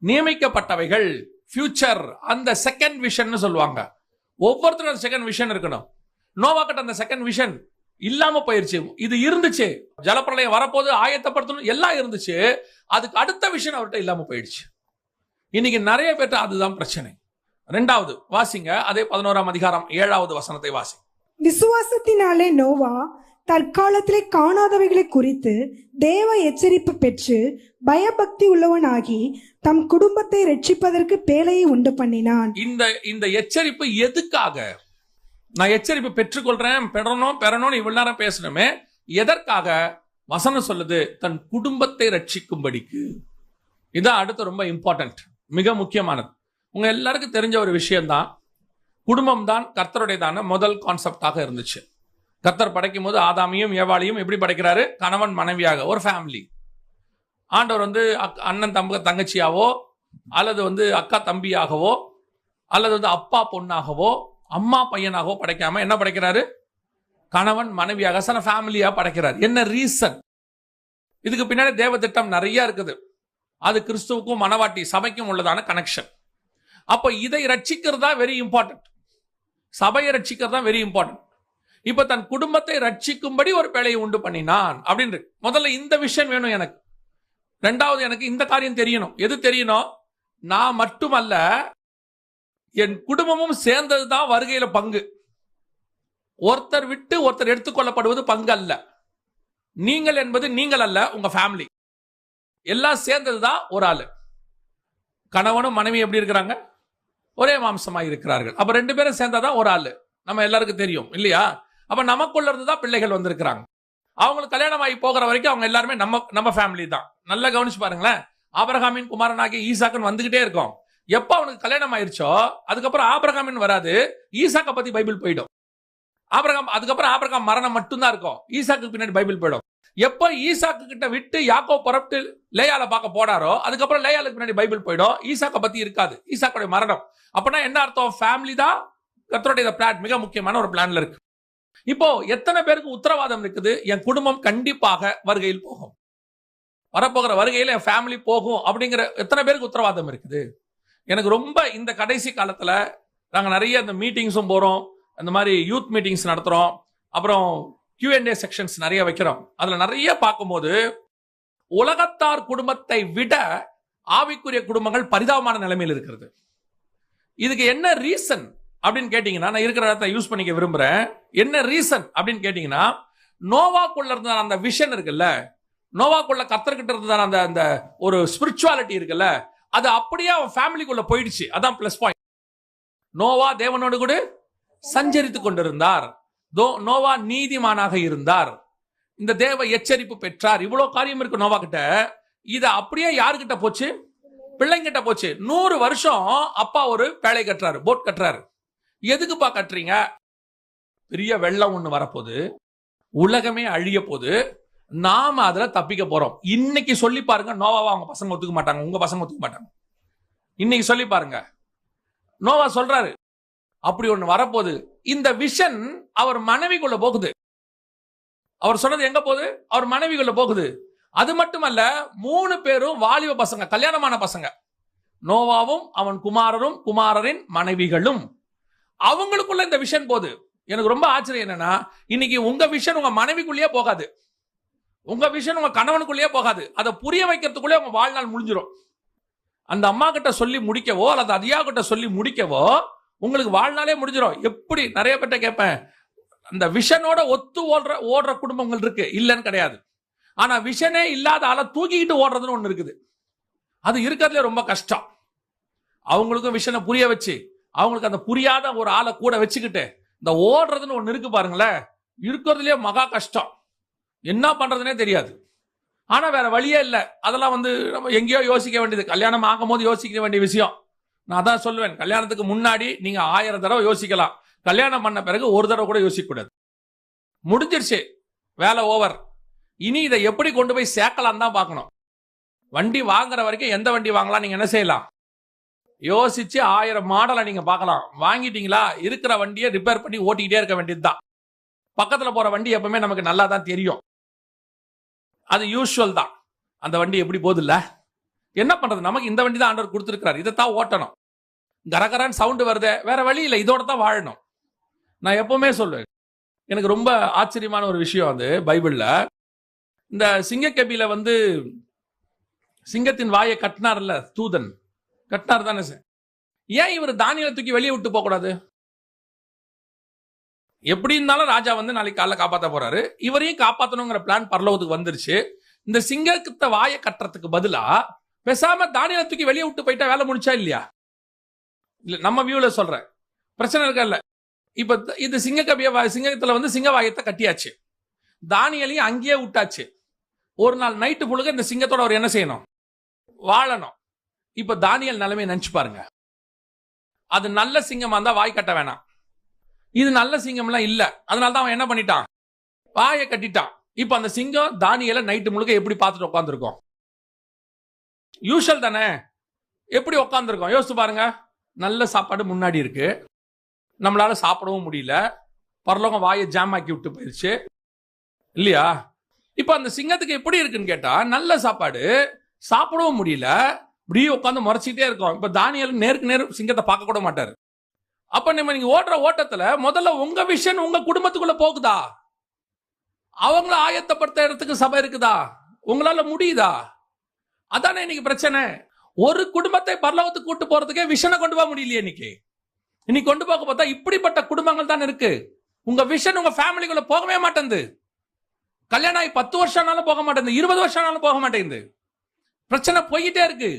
நியமிக்கப்பட்டவைகள், ஃபியூச்சர், அந்த செகண்ட் விஷன் சொல்லுவாங்க. ஒவ்வொருத்தரும் செகண்ட் விஷன் இருக்கணும். நோவாக்கிட்ட அந்த செகண்ட் விஷன் இல்லாம போயிருச்சு. இது இருந்துச்சு, ஜலப்பிரளயம் வரப்போது ஆயத்தப்படுத்தணும் எல்லாம் இருந்துச்சு. அதுக்கு அடுத்த விஷயம் அவர்கிட்ட இல்லாம போயிடுச்சு. இன்னைக்கு நிறைய பேர்ட்ட அதுதான் பிரச்சனை. 2வது வாசிங்க, அதே 11ஆம் அதிகாரம் 7வது வசனத்தை வாசி. விசுவாசத்தினாலே நோவா தற்காலத்திலே காணாதவைகளை குறித்து தேவ எச்சரிப்பு பெற்று பயபக்தி உள்ளவனாகி தம் குடும்பத்தை ரட்சிப்பதற்கு பேழையை உண்டு பண்ணினான். இந்த எச்சரிப்பு எதுக்காக? நான் எச்சரிப்பு பெற்றுக்கொள்றேன், பெறணும் இவ்வளவு நேரம் பேசணுமே, எதற்காக? வசனம் சொல்லுது, தன் குடும்பத்தை ரட்சிக்கும்படிக்கு. இதான் அடுத்து ரொம்ப இம்பார்ட்டன்ட், மிக முக்கியமானது. உங்க எல்லாருக்கும் தெரிஞ்ச ஒரு விஷயம்தான், குடும்பம் தான் கர்த்தருடையதான முதல் கான்செப்டாக இருந்துச்சு. கர்த்தர் படைக்கும் போது ஆதாமியும் ஏவாளையும் எப்படி படைக்கிறாரு? கணவன் மனைவியாக, ஒரு ஃபேமிலி. ஆண்டவர் அண்ணன் தங்கச்சியாவோ அல்லது அக்கா தம்பியாகவோ அல்லது அப்பா பொண்ணாகவோ அம்மா பையனாகவோ படைக்காம என்ன படைக்கிறாரு? கணவன் மனைவியாக, சில ஃபேமிலியா படைக்கிறார். என்ன ரீசன்? இதுக்கு பின்னாடி தேவ திட்டம் நிறைய இருக்குது. அது கிறிஸ்துவுக்கும் மனவாட்டி சபைக்கும் உள்ளதான கனெக்ஷன். அப்போ இதை ரட்சிக்கிறதா வெரி இம்பார்ட்டன்ட், சபையை ரட்சிக்கிறதா வெரி இம்பார்ட்டன்ட். இப்ப தன் குடும்பத்தை ரட்சிக்கும்படி ஒரு பேழையை உண்டு பண்ணினான் அப்படின்னு. முதல்ல இந்த விஷயம் வேணும் எனக்கு. 2வது எனக்கு இந்த காரியம் தெரியணும். எது தெரியணும்? நான் மட்டுமல்ல, என் குடும்பமும் சேர்ந்ததுதான் வருகையில பங்கு. ஒருத்தர் விட்டு ஒருத்தர் எடுத்துக்கொள்ளப்படுவது பங்கு அல்ல. நீங்கள் என்பது நீங்கள் அல்ல, உங்க ஃபேமிலி எல்லாம் சேர்ந்ததுதான் ஒரு ஆளு. கணவனும் மனைவி எப்படி இருக்கிறாங்க? ஒரே மாம்சமாய் இருக்கிறார்கள். அப்ப 2 பேரும் சேர்ந்தாதான் ஒரு ஆளு. நம்ம எல்லாருக்கும் தெரியும் இல்லையா? அப்ப நமக்குள்ள இருந்து தான் பிள்ளைகள் வந்திருக்கிறாங்க. அவங்களுக்கு கல்யாணம் ஆகி போகிற வரைக்கும் அவங்க எல்லாருமே நம்ம ஃபேமிலி தான். நல்லா கவனிச்சு பாருங்களேன். ஆபிரகாமின் குமாரனாகிய ஈசாக்குன்னு வந்துகிட்டே இருக்கும். எப்ப அவனுக்கு கல்யாணம் ஆயிருச்சோ அதுக்கப்புறம் ஆபிரகாமின் வராது, ஈசாக்க பத்தி பைபிள் போயிடும். அதுக்கப்புறம் ஆபிரகாம் மரணம் மட்டும்தான் இருக்கும், ஈசாக்கு பின்னாடி பைபிள் போயிடும். எப்ப ஈசாக்கு கிட்ட விட்டு யாக்கோபு புறப்பட்டு லேயால பார்க்க போனாரோ அதுக்கப்புறம் லேயாலுக்கு பின்னாடி பைபிள் போயிடும், ஈசாக்க பத்தி இருக்காது, ஈசாக்குடைய மரணம். அப்பனா என்ன அர்த்தம்? ஃபேமிலி தான் கர்த்தருடைய பிளான், மிக முக்கியமான ஒரு பிளான்ல இருக்கு. இப்போ எத்தனை பேருக்கு உத்தரவாதம் இருக்குது? என் குடும்பம் கண்டிப்பாக வருகையில் போகும், வரப்போகிற வருகையில் என் ஃபேமிலி போகும் அப்படிங்கிற எத்தனை பேருக்கு உத்தரவாதம் இருக்குது? எனக்கு ரொம்ப இந்த கடைசி காலத்துல நாங்க நிறைய இந்த மீட்டிங்ஸும் போறோம், அந்த மாதிரி யூத் மீட்டிங்ஸ் நடத்துறோம், அப்புறம் Q&A செக்ஷன்ஸ் நிறைய வைக்கிறோம். அதுல நிறைய பார்க்கும்போது உலகத்தார் குடும்பத்தை விட ஆவிக்குரிய குடும்பங்கள் பரிதாபமான நிலைமையில் இருக்கிறது. இதுக்கு என்ன ரீசன் அப்படின்னு கேட்டீங்கன்னா, நான் இருக்கிற இடத்தை யூஸ் பண்ணிக்க விரும்புறேன். என்ன ரீசன் அப்படின்னு கேட்டீங்கன்னா, நோவாக்குள்ள இருந்த அந்த விஷன் இருக்குல்ல, நோவாக்குள்ள கர்த்தர்கிட்ட இருந்த அந்த ஒரு ஸ்பிரிச்சுவாலிட்டி இருக்குல்ல, அது அப்படியே அவன் ஃபேமிலிக்குள்ள போயிடுச்சு. அதான் பிளஸ் பாயிண்ட். நோவா தேவனோடு கூட சஞ்சரித்துக் கொண்டிருந்தார், நோவா நீதிமானாக இருந்தார், இந்த தேவ எச்சரிப்பு பெற்றார், இவ்வளவு காரியம் இருக்கு நோவா கிட்ட. இது அப்படியே யாருக்கிட்ட போச்சு? பிள்ளைங்கிட்ட போச்சு. 100 வருஷம் அப்பா ஒரு பேழை கட்டுறாரு, போட் கட்டுறாரு. எதுக்குப்பா கட்டுறீங்க? பெரிய வெள்ளம் ஒண்ணு வரப்போகுது, உலகமே அழிய போகுது, நாம அதுல தப்பிக்க போறோம். இன்னைக்கு சொல்லி பாருங்க, நோவாவா அவங்க பசங்க ஒத்துக்க மாட்டாங்க, உங்க பசங்க ஒத்துக்க மாட்டாங்க. இன்னைக்கு சொல்லி பாருங்க, நோவா சொல்றாரு அப்படி ஒண்ணு வரப்போகுது. இந்த விஷன் அவர் மனைவிக்குள்ள போகுது. அவர் சொன்னது எங்க போகுது? அவர் மனைவிக்குள்ள போகுது. அது மட்டுமல்ல, 3 பேரும் வாலிப பசங்க, கல்யாணமான பசங்க, நோவாவும் அவன் குமாரரும் குமாரரின் மனைவிகளும். அவங்களுக்குள்ள இந்த விஷன் போகுது. எனக்கு ரொம்ப ஆச்சரியம் என்னன்னா, இன்னைக்கு உங்க விஷன் உங்க மனைவிக்குள்ளேயே போகாது, உங்க விஷன் உங்க கணவனுக்குள்ளேயே போகாது. அதை புரிய வைக்கிறதுக்குள்ளே உங்க வாழ்நாள் முடிஞ்சிடும். அந்த அம்மா கிட்ட சொல்லி முடிக்கவோ அல்லது அதியா கிட்ட சொல்லி முடிக்கவோ உங்களுக்கு வாழ்நாளே முடிஞ்சிடும். எப்படி நிறைய பேர்ட்ட கேட்பேன், அந்த விஷனோட ஒத்து ஓடுற குடும்பங்கள் இருக்கு, இல்லைன்னு கிடையாது. ஆனா விஷனே இல்லாத ஆளை தூக்கிக்கிட்டு ஓடுறதுன்னு ஒண்ணு இருக்குது. அது இருக்கிறதுல ரொம்ப கஷ்டம். அவங்களுக்கும் விஷனை புரிய வச்சு, அவங்களுக்கு அந்த புரியாத ஒரு ஆளை கூட வச்சுக்கிட்டு இந்த ஓடுறதுன்னு ஒண்ணு இருக்கு பாருங்களேன், இருக்கிறதுலயே மகா கஷ்டம். என்ன பண்றதுனே தெரியாது. ஆனா வேற வழியே இல்லை. அதெல்லாம் நம்ம எங்கேயோ யோசிக்க வேண்டியது, கல்யாணம் ஆகும் போது யோசிக்க வேண்டிய விஷயம். நான் தான் சொல்லுவேன், கல்யாணத்துக்கு முன்னாடி நீங்க 1000 தடவை யோசிக்கலாம், கல்யாணம் பண்ண பிறகு ஒரு தடவை கூட யோசிக்க கூடாது. முடிஞ்சிருச்சு, வேலை ஓவர். இனி இதை எப்படி கொண்டு போய் சேர்க்கலாம் தான் பார்க்கணும். வண்டி வாங்குற வரைக்கும் எந்த வண்டி வாங்கலாம் நீங்க என்ன செய்யலாம் யோசிச்சு 1000 மாடலை நீங்க பார்க்கலாம். வாங்கிட்டீங்களா, இருக்கிற வண்டியை ரிப்பேர் பண்ணி ஓட்டிக்கிட்டே இருக்க வேண்டியதுதான். பக்கத்துல போற வண்டி எப்பவுமே நமக்கு நல்லா தான் தெரியும், அது யூசுவல் தான். அந்த வண்டி எப்படி போகுது இல்ல, என்ன பண்றது? நமக்கு இந்த வண்டி தான் ஆண்டவர் கொடுத்துருக்காரு, இதைத்தான் ஓட்டணும். கரகரான் சவுண்ட் வருது, வேற வழி இல்லை, இதோட தான் வாழணும். நான் எப்பவுமே சொல்லுவேன், எனக்கு ரொம்ப ஆச்சரியமான ஒரு விஷயம் அது பைபிள்ல. இந்த சிங்கக்கபில சிங்கத்தின் வாயை கட்டினார்ல தூதன், கட்டினார் தானே சார்? ஏன் இவர் தானியலை தூக்கி வெளியே விட்டு போக கூடாது? எப்படி இருந்தாலும் ராஜா நாளைக்கு காலைல காப்பாற்ற போறாரு, இவரையும் காப்பாற்றணுங்கிற பிளான் பரலோகத்துக்கு வந்துருச்சு. இந்த சிங்கத்தை வாயை கட்டுறதுக்கு பதிலா பேசாம தானியலை தூக்கி வெளியே விட்டு போயிட்டா வேலை முடிச்சா இல்லையா? இல்ல, நம்ம வியூல சொல்றேன், பிரச்சனை இருக்கா இல்ல? இப்ப இது சிங்கத்துல சிங்க வாயத்தை கட்டியாச்சு, தானியலையும் அங்கேயே விட்டாச்சு. ஒரு நாள் நைட்டு முழுக்க இந்த சிங்கத்தோட அவர் என்ன செய்யணும்? வாழணும். இப்ப தானியல் நிலைமையை நினைச்சு பாருங்க. அது நல்ல சிங்கமா இருந்தா வாய் கட்ட வேணாம், இது நல்ல சிங்கம் எல்லாம் இல்ல, அதனாலதான் அவன் என்ன பண்ணிட்டான்? வாயை கட்டிட்டான். இப்ப அந்த சிங்கம் தானியலை நைட்டு முழுக்க எப்படி பார்த்துட்டு உட்காந்துருக்கோம்? யூஷுவல் தானே, எப்படி உட்காந்துருக்கோம் யோசிச்சு பாருங்க. நல்ல சாப்பாடு முன்னாடி இருக்கு, நம்மளால சாப்பிடவும் முடியல, பரலோகம் வாயை ஜாம் ஆக்கி விட்டு போயிருச்சு இல்லையா? இப்ப அந்த சிங்கத்துக்கு எப்படி இருக்குன்னு கேட்டா, நல்ல சாப்பாடு சாப்பிடவும் முடியல, இப்படியே உட்காந்து முறைச்சிட்டே இருக்கோம். இப்ப தானியல் நேருக்கு நேர் சிங்கத்தை பார்க்க கூட மாட்டாரு. அப்ப நீங்க ஓடுற ஓட்டத்துல முதல்ல உங்க விஷன் உங்க குடும்பத்துக்குள்ள போகுதா? அவங்கள ஆயத்தப்படுத்த இடத்துக்கு சபை இருக்குதா? உங்களால முடியுதா? அதானே இன்னைக்கு பிரச்சனை. ஒரு குடும்பத்தை பரலோகத்துக்கு கூட்டு போறதுக்கே விஷனை கொண்டு போக முடியலையே. இன்னைக்கு கொண்டு போக பார்த்தா இப்படிப்பட்ட குடும்பங்கள் தான் இருக்கு. உங்க விஷன் உங்க ஃபேமிலிக்குள்ள போகவே மாட்டேங்குது. கல்யாணம் ஆகி 10 வருஷம் ஆனாலும் போக மாட்டேங்குது, 20 வருஷம் ஆனாலும் போக மாட்டேங்குது. பிரச்சனை போயிட்டே இருக்கு.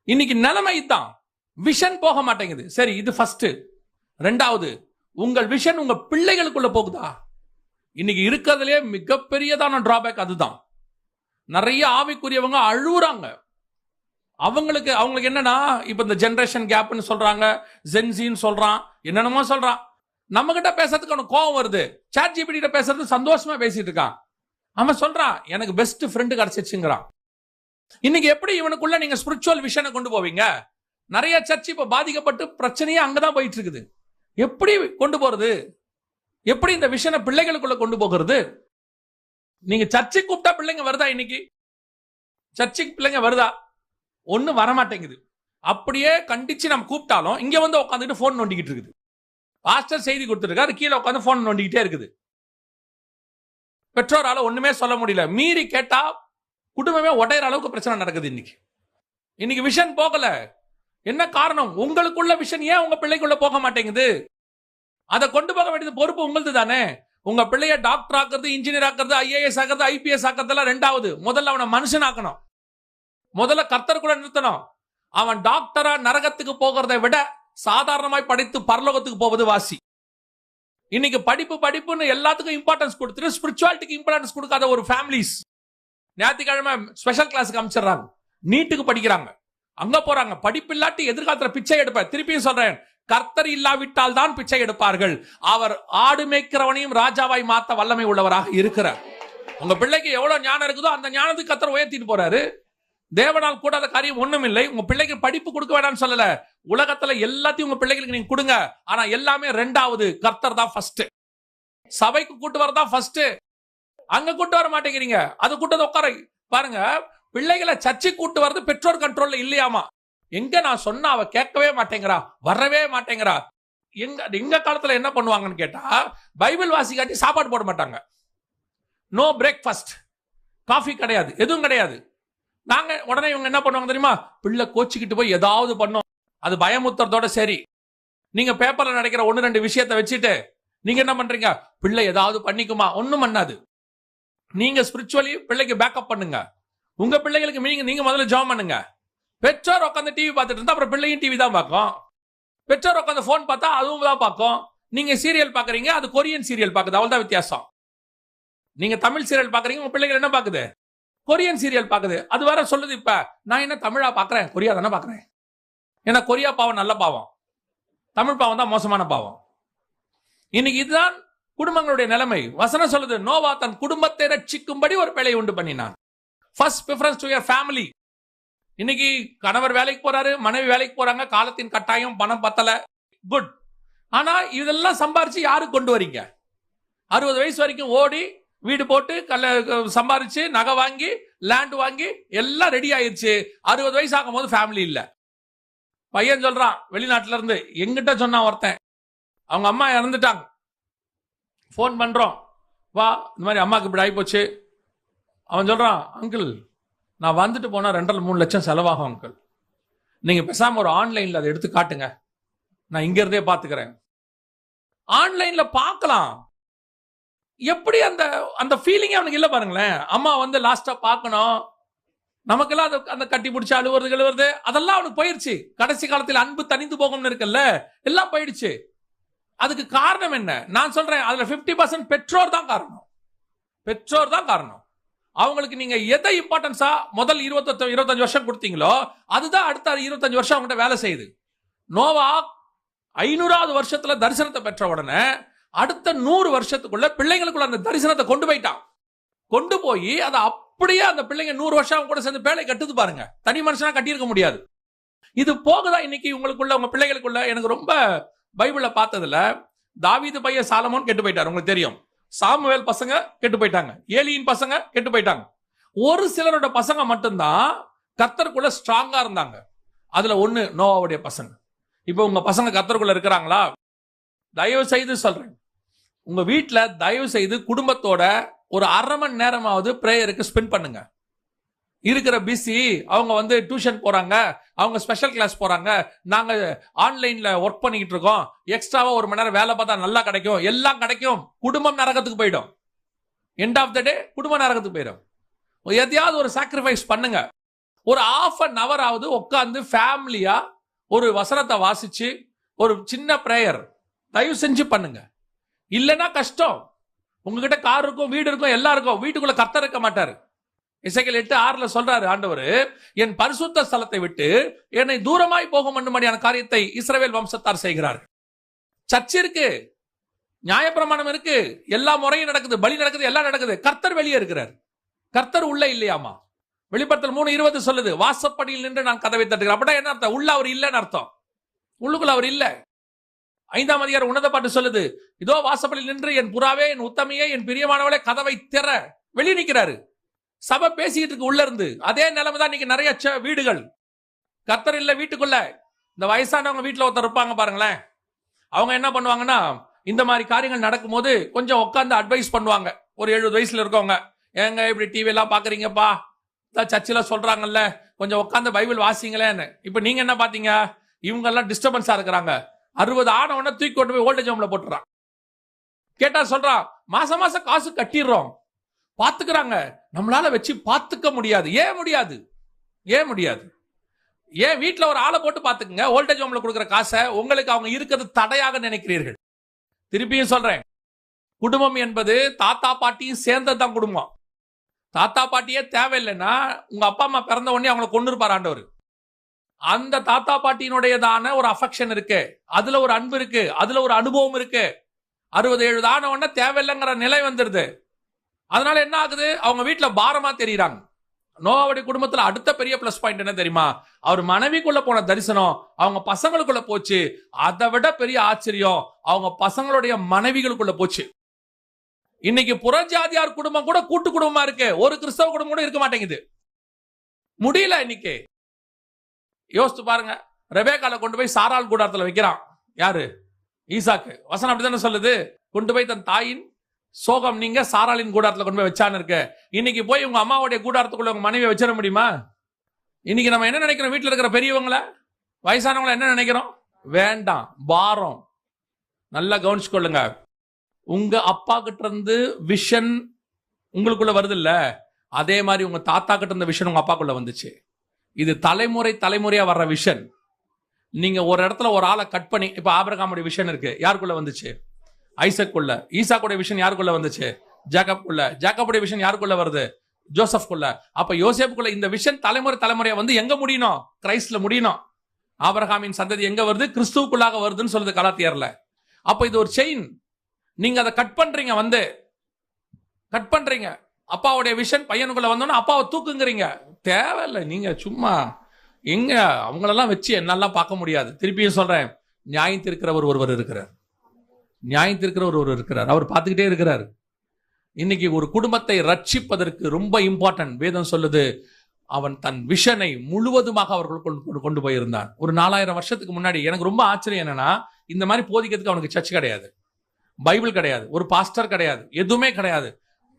இன்னைக்கு நிலைமை தான், விஷன் போக மாட்டேங்குது. சரி, இது ஃபர்ஸ்ட். 2வது, உங்கள் விஷன் உங்க பிள்ளைகளுக்குள்ள போகுதா? இன்னைக்கு இருக்கிறதுலே மிகப்பெரியதான டிராபேக் அதுதான். நிறைய ஆவிக்குரியவங்க அழுகுறாங்க. அவங்களுக்கு என்னன்னா, இப்ப இந்த ஜெனரேஷன் கேப்னு சொல்றாங்க, ஜென்சின்னு சொல்றான், என்னென்னமோ சொல்றான். நம்ம கிட்ட பேசுறதுக்கு அவனுக்கு கோவம் வருது. சாட் ஜிபிடி கிட்ட பேசுறது சந்தோஷமா பேசிட்டு இருக்கான். அவன் சொல்றான், எனக்கு பெஸ்ட் ஃப்ரெண்டு கிடைச்சிச்சுங்கிறான். இன்னைக்கு எப்படி இவனுக்குள்ள நீங்க ஸ்பிரிச்சுவல் விஷனை கொண்டு போவீங்க? நிறைய சர்ச் இப்ப பாதிக்கப்பட்டு பிரச்சனையே அங்கதான் போயிட்டு இருக்குது. எப்படி கொண்டு போறது? எப்படி இந்த விஷனை பிள்ளைகளுக்குள்ள கொண்டு போகிறது? நீங்க சர்ச்சைக்கு கூப்பிட்டா பிள்ளைங்க வருதா? இன்னைக்கு சர்ச்சைக்கு பிள்ளைங்க வருதா? ஒண்ணு வரமாட்டேங்குது. அப்படியே கண்டிச்சு நம்ம கூப்பிட்டாலும் இங்க வந்து உட்காந்துட்டு போன் நோண்டிக்கிட்டு இருக்குது. பாஸ்டர் செய்தி கொடுத்துருக்காரு, கீழே உட்காந்து போன் நோண்டிக்கிட்டே இருக்குது. பெற்றோரால ஒண்ணுமே சொல்ல முடியல. மீறி கேட்டா குடும்பமே உடையிற அளவுக்கு பிரச்சனை நடக்குது. இன்னைக்கு விஷன் போகல. என்ன காரணம்? உங்களுக்குள்ள விஷன் ஏன் உங்க பிள்ளைக்குள்ள போக மாட்டேங்குது? அதை கொண்டு போக வேண்டியது பொறுப்பு உங்களுது தானே. உங்க பிள்ளைய டாக்டர் ஆக்குறது, இன்ஜினியர் ஆக்குறது, IAS ஆக்குறது, IPS ஆக்குறதுலாம் ரெண்டாவது. முதல்ல அவனை மனுஷன் ஆக்கணும். முதல்ல கர்த்தர் கூட நிறுத்தணும். அவன் டாக்டரா நரகத்துக்கு போகிறதை விட சாதாரணமாய் படித்து பரலோகத்துக்கு போவது வாசி. இன்னைக்கு படிப்புன்னு எல்லாத்துக்கும் இம்பார்ட்டன்ஸ் கொடுத்துட்டு ஸ்பிரிச்சுவாலிட்டிக்கு இம்பார்ட்டன்ஸ் கொடுக்காத ஒரு ஃபேமிலிஸ் ஞாயிற்றுக்கிழமை ஸ்பெஷல் கிளாஸுக்கு அமைச்சிடறாங்க. நீட்டுக்கு படிக்கிறாங்க, அங்க போறாங்க. படிப்பு இல்லாட்டி எதிர்காலத்துல பிச்சை எடுப்ப. திருப்பியும் சொல்றேன், கர்த்தர் இல்லாவிட்டால் தான் பிச்சை எடுப்பார்கள். அவர் ஆடு மேய்க்கிறவனையும் ராஜாவாய் மாத்த வல்லமை உள்ளவராக இருக்கிறார். உங்க பிள்ளைக்கு எவ்வளவு ஞானம் இருக்குதோ அந்த ஞானத்துக்கு கர்த்தர் உயர்த்திட்டு போறாரு. தேவனால் கூடாத காரியம் ஒண்ணும் இல்லை. உங்க பிள்ளைக்கு படிப்பு கொடுக்க வேண்டாம்னு சொல்லல. உலகத்துல எல்லாத்தையும் உங்க பிள்ளைகளுக்கு நீங்க கொடுங்க. ஆனா எல்லாமே ரெண்டாவது. கர்த்தர் தான் ஃபர்ஸ்ட். சபைக்கு கூட்டு வரதான் ஃபர்ஸ்ட். அங்க கூட்டு வர மாட்டேங்கிறீங்க. அது கூட்டத்தை உட்கார பாருங்க. பிள்ளைகளை சர்ச்சைக்கு கூட்டு வரது பெற்றோர் கண்ட்ரோல்ல இல்லையாமா. எங்க நான் சொன்னா அவ கேட்கவே மாட்டேங்கிறா, வரவே மாட்டேங்கிறா. எங்க காலத்துல என்ன பண்ணுவாங்கன்னு கேட்டா, பைபிள் வாசிக்காட்டி சாப்பாடு போட மாட்டாங்க. நோ பிரேக்ஃபாஸ்ட், காஃபி கிடையாது, எதுவும் கிடையாது. நாங்க உடனே இவங்க என்ன பண்ணுவாங்க தெரியுமா? பிள்ளை கோச்சிக்கிட்டு போய் ஏதாவது பண்ணோம். அது பயமுத்துறதோட சரி. நீங்க பேப்பர்ல நடக்கிற 1-2 விஷயத்தை வச்சுட்டு நீங்க என்ன பண்றீங்க? பிள்ளை ஏதாவது பண்ணிக்குமா? ஒண்ணும் பண்ணாது. நீங்க ஸ்பிரிச்சுவலி பிள்ளைக்கு பேக்கப் பண்ணுங்க. உங்க பிள்ளைகளுக்கு நீங்க முதல்ல ஜாம் பண்ணுங்க. பெற்றோர் உட்காந்து டிவி பார்த்துட்டு இருந்தா அப்புறம் பிள்ளையும் டிவி தான் பார்க்கும். பெற்றோர் உட்காந்து போன் பார்த்தா அதுவும் தான் பார்க்கும். நீங்க சீரியல் பாக்குறீங்க, அது கொரியன் சீரியல் பாக்குது. அவ்வளவுதான் வித்தியாசம். நீங்க தமிழ் சீரியல் பாக்குறீங்க, உங்க பிள்ளைகள் என்ன பாக்குது? கொரியன் சீரியல் பாக்குது. அது வேற சொல்லுது, இப்ப நான் என்ன தமிழா பாக்குறேன், கொரியா தானே பாக்குறேன். ஏன்னா கொரியா பாவம் நல்ல பாவம், தமிழ் பாவம் தான் மோசமான பாவம். இன்னைக்கு இதுதான் குடும்பங்களுடைய நிலைமை. வசனம் சொல்லுது, நோவா தன் குடும்பத்தை ரட்சிக்கும்படி ஒரு பிழை உண்டு பண்ணினான். First preference to your family. இன்னைக்கு கணவர் வேலைக்கு போறாரு, மனைவி வேலைக்கு போறாங்க, காலத்தின் கட்டாயம், பணம் பத்தல, குட். ஆனா இதெல்லாம் சம்பாரிச்சு யாருக்கு கொண்டு வரீங்க? 60 வயசு வரைக்கும் ஓடி வீடு போட்டு சம்பாரிச்சு நகை வாங்கி லேண்ட் வாங்கி எல்லாம் ரெடி ஆயிருச்சு. 60 வயசு ஆகும் போது ஃபேமிலி இல்ல. பையன் சொல்றான் வெளிநாட்டுல இருந்து, எங்கிட்ட சொன்னான் ஒருத்தன், அவங்க அம்மா இறந்துட்டாங்க. போன் பண்றோம், வா இந்த மாதிரி அம்மாக்கு இப்படி ஆகி போச்சு. அவன் சொல்றான், அங்கிள் நான் வந்துட்டு போனா 2-3 லட்சம் செலவாகும் அங்கிள். நீங்க பேசாம ஒரு ஆன்லைன்ல அதை எடுத்து காட்டுங்க, நான் இங்க இருந்தே பாத்துக்கிறேன். ஆன்லைன்ல பார்க்கலாம். எப்படி அந்த ஃபீலிங் அவனுக்கு இல்ல பாருங்களேன். அம்மா வந்து லாஸ்டா பார்க்கணும். நமக்கெல்லாம் அந்த கட்டி பிடிச்சி அழுவுறது அதெல்லாம் அவனுக்கு போயிருச்சு. கடைசி காலத்தில் அன்பு தனிந்து போகும்னு இருக்குல்ல, எல்லாம் போயிடுச்சு. அதுக்கு காரணம் என்ன? நான் சொல்றேன், அதுல 50% பெற்றோர் தான் காரணம். பெற்றோர் தான் காரணம். அவங்களுக்கு நீங்க எதை இம்பார்ட்டன்ஸா முதல் 25 வருஷம் கொடுத்தீங்களோ அதுதான் அடுத்த 25 வருஷம் அவங்ககிட்ட வேலை செய்யுது. நோவா 500வது வருஷத்துல தரிசனத்தை பெற்ற உடனே அடுத்த 100 வருஷத்துக்குள்ள பிள்ளைங்களுக்குள்ள அந்த தரிசனத்தை கொண்டு போயிட்டான். கொண்டு போய் அதை அப்படியே அந்த பிள்ளைங்க 100 வருஷம் கூட சேர்ந்து பேழை கட்டுது பாருங்க. தனி மனுஷனா கட்டியிருக்க முடியாது. இது போகுதான் இன்னைக்கு உங்களுக்குள்ள, உங்க பிள்ளைகளுக்குள்ள. எனக்கு ரொம்ப பைபிள்ல பார்த்ததுல தாவீது பையன் சாலமோன் கெட்டு போயிட்டார், உங்களுக்கு தெரியும். சாமுவேல் பசங்க கெட்டு போயிட்டாங்க, ஏலியின் பசங்க கெட்டு போயிட்டாங்க. ஒரு சிலரோட பசங்க மட்டும்தான் கர்த்தருக்குள்ள ஸ்ட்ராங்கா இருந்தாங்க. அதுல ஒண்ணு நோவாவுடைய பசங்க. இப்ப உங்க பசங்க கர்த்தருக்குள்ள இருக்கிறாங்களா? தயவு செய்து சொல்றேன், உங்க வீட்டுல தயவு செய்து குடும்பத்தோட ஒரு 1/2 மணி நேரமாவது பிரேயருக்கு ஸ்பெண்ட் பண்ணுங்க. இருக்கிற பிஸி, அவங்க வந்து டியூஷன் போறாங்க, அவங்க ஸ்பெஷல் கிளாஸ் போறாங்க, நாங்க ஆன்லைன்ல ஒர்க் பண்ணிக்கிட்டு இருக்கோம், எக்ஸ்ட்ராவா 1 மணி நேரம் வேலை பார்த்தா நல்லா கிடைக்கும், எல்லாம் கிடைக்கும். குடும்பம் நரகத்துக்கு போயிடும். எண்ட் ஆஃப் த டே குடும்பம் நரகத்துக்கு போயிடும். எதையாவது ஒரு சாக்ரிஃபைஸ் பண்ணுங்க. ஒரு 1/2 hour ஆவது உட்காந்து ஃபேமிலியா ஒரு வசனத்தை வாசிச்சு ஒரு சின்ன பிரேயர் தயவு செஞ்சு பண்ணுங்க. இல்லைன்னா கஷ்டம். உங்ககிட்ட கார் இருக்கும், வீடு இருக்கும், எல்லாம் இருக்கும், வீட்டுக்குள்ள கர்த்தர் இருக்க மாட்டாரு. எசேக்கியேல் 8:6 சொல்றாரு ஆண்டவர், என் பரிசுத்த ஸ்தலத்தை விட்டு என்னை தூரமாய் போகும் என்னும்படியான காரியத்தை இஸ்ரவேல் வம்சத்தார் செய்கிறார்கள். சர்ச் இருக்கு, நியாயப்பிரமாணம் இருக்கு, எல்லா முறையும் நடக்குது, பலி நடக்குது, எல்லாம் நடக்குது. கர்த்தர் வெளியே இருக்கிறார், கர்த்தர் உள்ள இல்லையாமா. வெளிப்படுத்தல் 3:20 சொல்லுது, வாசப்படியில் நின்று நான் கதவை தட்டுகிறேன். அப்படின்னா என்ன அர்த்தம்? உள்ள அவர் இல்லைன்னு அர்த்தம். உள்ளுக்குள்ள அவர் இல்ல. 5ஆம் அதிகாரம் உன்னத பாட்டு சொல்லுது, இதோ வாசப்படியில் நின்று என் புறாவே, என் உத்தமியே, என் பிரியமானவளே கதவை திற. வெளியே நிக்கிறாரு. சபை பேசிக்கிட்டு இருக்கு உள்ள இருந்து. அதே நிலைமை தான் இன்னைக்கு நிறைய வீடுகள். கர்த்தர் இல்ல வீட்டுக்குள்ள. இந்த வயசானவங்க வீட்டுல ஒருத்தர் இருப்பாங்க பாருங்களேன், அவங்க என்ன பண்ணுவாங்கன்னா, இந்த மாதிரி காரியங்கள் நடக்கும்போது கொஞ்சம் உட்காந்து அட்வைஸ் பண்ணுவாங்க. ஒரு 70 வயசுல இருக்கவங்க, ஏங்க இப்படி டிவி எல்லாம் பாக்குறீங்கப்பா, சர்ச்சில் சொல்றாங்கல்ல, கொஞ்சம் உட்காந்து பைபிள் வாசிங்களேன்னு. இப்ப நீங்க என்ன பாத்தீங்க? இவங்க எல்லாம் டிஸ்டர்பன்ஸா இருக்கிறாங்க. 60 ஆனவன தூக்கி கொண்டு போய் ஓல்டேஜ் ஹோம்ல போட்டுறான். கேட்டா சொல்றான், மாசம் மாசம் காசு கட்டிடுறோம், பாத்துக்கிறாங்க, நம்மளால வச்சு பாத்துக்க முடியாது. ஏன் முடியாது? ஏன் முடியாது? ஏன் வீட்டுல ஒரு ஆளை போட்டு பாத்துக்குங்க. ஓல்டேஜ் ஹோம்ல கொடுக்குற காசை உங்களுக்கு அவங்க இருக்கிறது தடையாக நினைக்கிறீர்கள். திருப்பியும் சொல்றேன், குடும்பம் என்பது தாத்தா பாட்டியும் சேர்ந்ததுதான் குடும்பம். தாத்தா பாட்டியே தேவையில்லைன்னா உங்க அப்பா அம்மா பிறந்த உடனே அவங்களை கொண்டு இருப்பார் ஆண்டவர். அந்த தாத்தா பாட்டியினுடையதான ஒரு அஃபெக்ஷன் இருக்கு, அதுல ஒரு அன்பு இருக்கு, அதுல ஒரு அனுபவம் இருக்கு. 60-70 ஆன உடனே தேவையில்லைங்கிற நிலை வந்துருது. அதனால என்ன ஆகுது? அவங்க வீட்டுல பாரமா தெரியுறாங்க. நோவாவுடைய குடும்பத்துல அடுத்த பெரிய பிளஸ் பாயிண்ட் என்ன தெரியுமா? அவர் மனைவிக்குள்ள போன தரிசனம் அவங்க பசங்களுக்குள்ள போச்சு. அதை விட பெரிய ஆச்சரியம், அவங்க பசங்களுடைய மனைவிகளுக்குள்ள போச்சு. இன்னைக்கு புறஜாதியார் குடும்பம் கூட கூட்டு குடும்பமா இருக்கு, ஒரு கிறிஸ்தவ குடும்பம் கூட இருக்க மாட்டேங்குது. முடியல. இன்னைக்கு யோசித்து பாருங்க, ரெபேக்கால கொண்டு போய் சாராள் கூடாரத்துல வைக்கிறான். யாரு? ஈசாக்கு. வசனம் அப்படித்தானே சொல்லுது, கொண்டு போய் தன் தாயின் சோகம் நீங்க சாராளின் கூடாரத்துல கொண்டு போய் வச்சான்னு இருக்கு. இன்னைக்கு போய் உங்க அம்மாவுடைய கூடாரத்துக்குள்ள உங்க மனைவியை வச்சிட முடியுமா? இன்னைக்கு நம்ம என்ன நினைக்கிறோம்? வீட்டுல இருக்கிற பெரியவங்கள, வயசானவங்களை என்ன நினைக்கிறோம்? வேண்டாம், பாரம். நல்லா கவனிச்சுக்கொள்ளுங்க. உங்க அப்பா கிட்ட இருந்து விஷன் உங்களுக்குள்ள வருது இல்ல, அதே மாதிரி உங்க தாத்தா கிட்ட இருந்த விஷன் உங்க அப்பாக்குள்ள வந்துச்சு. இது தலைமுறையா வர்ற விஷன். நீங்க ஒரு இடத்துல ஒரு ஆளை கட் பண்ணி, இப்ப ஆபிரகாமுடைய விஷன் இருக்கு, யாருக்குள்ள வந்துச்சு? ஐசக்குள்ள. ஈசாக்குடைய விஷன் யாருக்குள்ள வந்துச்சு? ஜாக்கப்குள்ள. ஜாக்கப்புடைய விஷன் யாருக்குள்ள வருது? ஜோசப்குள்ள. அப்ப யோசேப்புக்குள்ள இந்த விஷன் தலைமுறையா வந்து எங்க முடியணும்? கிரைஸ்ட்ல முடியணும். ஆபிரகாமின் சந்ததி எங்க வருது? கிறிஸ்துவுக்குள்ளாக வருதுன்னு சொல்லுது கலாத்தியர்ல. அப்ப இது ஒரு செயின். நீங்க அதை கட் பண்றீங்க, கட் பண்றீங்க. அப்பாவுடைய விஷன் பையனுக்குள்ள வந்தோன்னா அப்பாவை தூக்குங்கிறீங்க. தேவையில்லை. நீங்க சும்மா எங்க அவங்களெல்லாம் வச்சு என்னெல்லாம் பார்க்க முடியாது. திருப்பியும் சொல்றேன், நியாயம் தீர்க்கிறவர் ஒருவர் இருக்கிறார். நியாயம் தீர்க்கிறவர் ஒருவர் இருக்கிறார். அவர் பார்த்துக்கிட்டே இருக்கிறார். இன்னைக்கு ஒரு குடும்பத்தை ரட்சிப்பதற்கு ரொம்ப இம்பார்ட்டன்ட். வேதம் சொல்லுது, அவன் தன் விஷனை முழுவதுமாக அவர்கள் கொண்டு போயிருந்தான். ஒரு 4000 வருஷத்துக்கு முன்னாடி. எனக்கு ரொம்ப ஆச்சரியம் என்னன்னா, இந்த மாதிரி போதிக்கிறதுக்கு அவனுக்கு சர்ச் கிடையாது, பைபிள் கிடையாது, ஒரு பாஸ்டர் கிடையாது, எதுவுமே கிடையாது.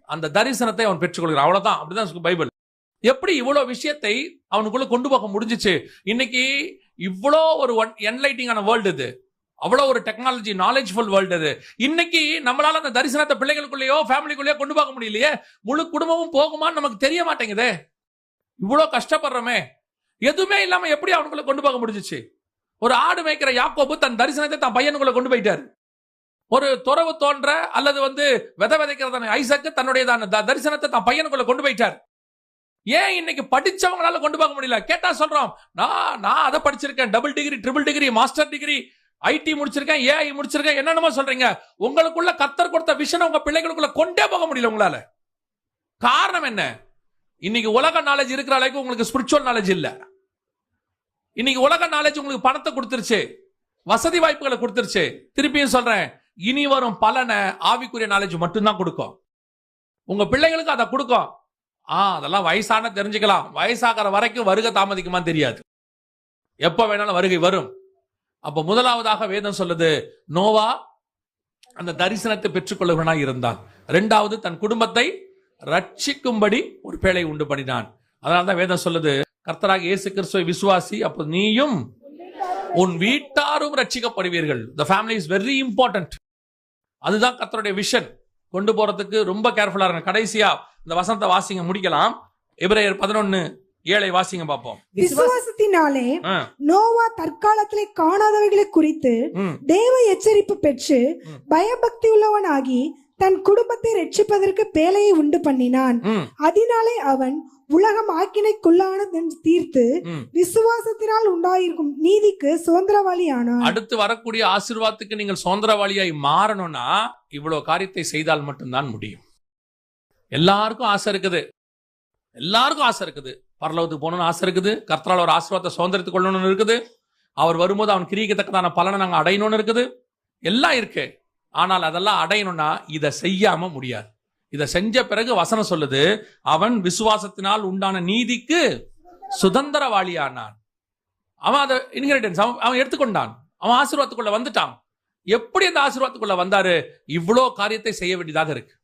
அந்த தரிசனத்தை அவன் பெற்றுக்கொள்கிறான், அவ்வளவுதான். அப்படிதான் பைபிள். எப்படி இவ்வளவு விஷயத்தை அவனுக்குள்ள கொண்டு போக முடிஞ்சிச்சு? இன்னைக்கு இவ்வளோ ஒரு என்லைட்டிங்கான வேர்ல்டு இது, அவ்வளவு ஒரு டெக்னாலஜி நாலேஜ்ஃபுல் வேர்ல்டு இது. இன்னைக்கு நம்மளால அந்த தரிசனத்தை பிள்ளைகளுக்குள்ளேயோ ஃபேமிலிக்குள்ளேயோ கொண்டு போக முடியலையே. முழு குடும்பமும் போகுமான்னு நமக்கு தெரிய மாட்டேங்குதே. இவ்வளவு கஷ்டப்படுறோமே, எதுவுமே இல்லாம எப்படி அவனுக்குள்ள கொண்டு போக முடிஞ்சிச்சு? ஒரு ஆடு மேய்க்கிற யாக்கோபு தன் தரிசனத்தை தன் பையனுக்குள்ள கொண்டு போயிட்டாரு. ஒரு துறவு தோன்ற அல்லது விதை விதைக்கிறதான ஐசக்கு தன்னுடையதான தரிசனத்தை தன் பையனுக்குள்ள கொண்டு போயிட்டார். ஏன் இன்னைக்கு படிச்சவங்களால கொண்டு போக முடியல? கேட்டா சொல்றோம், நான் அதை படிச்சிருக்கேன், double degree, triple degree, master degree, IT முடிச்சிருக்கேன், ஏஐ முடிச்சிருக்கேன், என்னென்னமோ சொல்றீங்க. உங்களுக்குள்ள கர்த்தர் கொடுத்த விஷனை உங்க பிள்ளைகளுக்குள்ள கொண்டே போக முடியல உங்களால. காரணம் என்ன? இன்னைக்கு உலக நாலேஜ் இருக்கிற அளவுக்கு உங்களுக்கு ஸ்பிரிச்சுவல் நாலேஜ் இல்ல. இன்னைக்கு உலக நாலேஜ் உங்களுக்கு பணத்தை கொடுத்துருச்சு, வசதி வாய்ப்புகளை கொடுத்துருச்சு. திருப்பியும் சொல்றேன், இனி வரும் பலனை ஆவிக்குரிய நாலேஜ் மட்டும்தான் கொடுக்கும். உங்க பிள்ளைகளுக்கு அதை கொடுக்கும். அதெல்லாம் வயசான தெரிஞ்சுக்கலாம். வயசாகிற வரைக்கும் வருகை தாமதிக்குமா தெரியாது, எப்ப வேணாலும் வருகை வரும். அப்ப முதலாவதாக வேதம் சொல்லுது, நோவா அந்த தரிசனத்தை பெற்றுக்கொள்ளுவனாய் இருந்தான். இரண்டாவது, தன் குடும்பத்தை ரட்சிக்கும்படி ஒரு பேழை உண்டு பண்ணினான். அதனால்தான் வேதம் சொல்லுது, கர்த்தராகிய இயேசு கிறிஸ்துவை விசுவாசி, அப்ப நீயும் உன் வீட்டாரும் ரட்சிக்கப்படுவீர்கள். The family is very important. அதுதான் கர்த்தருடைய விஷன். கொண்டு போறதுக்கு ரொம்ப கேர்ஃபுல்லா இருங்க. கடைசியா இந்த வசனத்தை வாசிங்க, முடிக்கலாம். எபிரேயர் 11:7 வாசிங்க பார்ப்போம். விசுவாசத்தினாலே நோவா தற்காலத்திலே காணாதவைகளை குறித்து தேவ எச்சரிப்பு பெற்று பயபக்தி உள்ளவனாகி தன் குடும்பத்தை ரட்சிப்பதற்கு பேழையை உண்டு பண்ணினான். அதனாலே அவன் உலகம் ஆக்கினைக்குள்ளானது என்று தீர்த்து விசுவாசத்தினால் உண்டாயிருக்கும் நீதிக்கு சுதந்திரவாளி ஆனான். அடுத்து வரக்கூடிய ஆசீர்வாதத்துக்கு நீங்கள் சுதந்திரவாளியாய் மாறணும்னா இவ்வளவு காரியத்தை செய்தால் மட்டும்தான் முடியும். எல்லாருக்கும் ஆசை இருக்குது, எல்லாருக்கும் ஆசை இருக்குது. பரலோகத்துக்கு போகணும்னு ஆசை இருக்குது, கர்த்தரால் ஒரு ஆசீர்வாதத்தை சுதந்திரத்துக் கொள்ளணும்னு இருக்குது, அவர் வரும்போது அவன் கிரியைக்குத்தக்கதான பலனை நாங்கள் அடையணும்னு இருக்குது, எல்லாம் இருக்கு. ஆனால் அதெல்லாம் அடையணும்னா இதை செய்யாம முடியாது. இதை செஞ்ச பிறகு வசனம் சொல்லுது, அவன் விசுவாசத்தினால் உண்டான நீதிக்கு சுதந்திரவாளியானான். அவன் அதை இன்ஹெரிட்டன்ஸ் அவன் எடுத்துக்கொண்டான், அவன் ஆசீர்வாதத்துக்குள்ள வந்துட்டான். எப்படி அந்த ஆசீர்வாதத்துக்குள்ள வந்தாரு? இவ்வளோ காரியத்தை செய்ய வேண்டியதாக இருக்கு.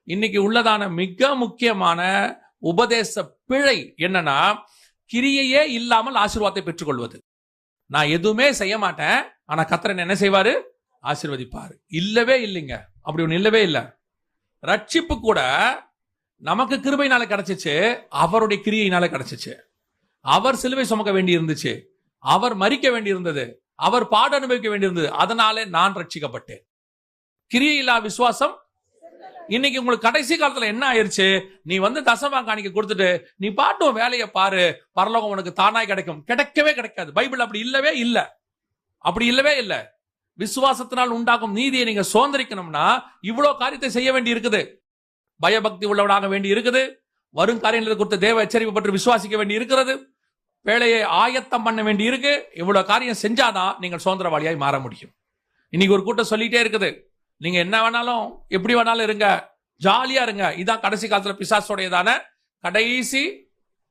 இன்னைக்கு உள்ளதான மிக முக்கியமான உபதேச பிழை என்னன்னா, கிரியையே இல்லாமல் ஆசீர்வாதத்தை பெற்றுக்கொள்வது. நான் எதுவுமே செய்ய மாட்டேன், ஆனா கர்த்தர் என்ன செய்வாரு? ஆசீர்வதிப்பாரு. இல்லவே இல்லைங்க, அப்படி ஒண்ணு இல்லவே இல்லை. ரட்சிப்பு கூட நமக்கு கிருபையினால கிடைச்சிச்சு, அவருடைய கிரியையினால கிடைச்சிச்சு. அவர் சிலுவை சுமக்க வேண்டி இருந்துச்சு, அவர் மரிக்க வேண்டி இருந்தது, அவர் பாட அனுபவிக்க வேண்டி இருந்தது. அதனாலே நான் ரட்சிக்கப்பட்டேன். கிரியையில்லா விசுவாசம். இன்னைக்கு உங்களுக்கு கடைசி காலத்துல என்ன ஆயிருச்சு? நீ வந்து தசமா காணிக்க கொடுத்துட்டு நீ பாட்டும் வேலையை பாரு, பரலோகம் உனக்கு தானாய் கிடைக்கும். கிடைக்கவே கிடைக்காது. பைபிள் அப்படி இல்லவே இல்லை, அப்படி இல்லவே இல்லை. விசுவாசத்தினால் உண்டாகும் நீதியை நீங்க சுதந்திரிக்கணும்னா இவ்வளவு காரியத்தை செய்ய வேண்டி இருக்குது. பயபக்தி உள்ளவனாக வேண்டி இருக்குது, வரும் காரியங்களை குறித்து தேவ எச்சரிப்பு பற்றி விசுவாசிக்க வேண்டி இருக்கிறது, வேலையை ஆயத்தம் பண்ண வேண்டி இருக்கு. இவ்வளவு காரியம் செஞ்சாதான் நீங்கள் சுதந்திரவாளியாய் மாற முடியும். இன்னைக்கு ஒரு கூட்டம் சொல்லிட்டே இருக்குது, நீங்க என்ன வேணாலும் எப்படி வேணாலும் இருங்க, ஜாலியா இருங்க, இதான் கடைசி காலத்துல பிசாசோடையதான கடைசி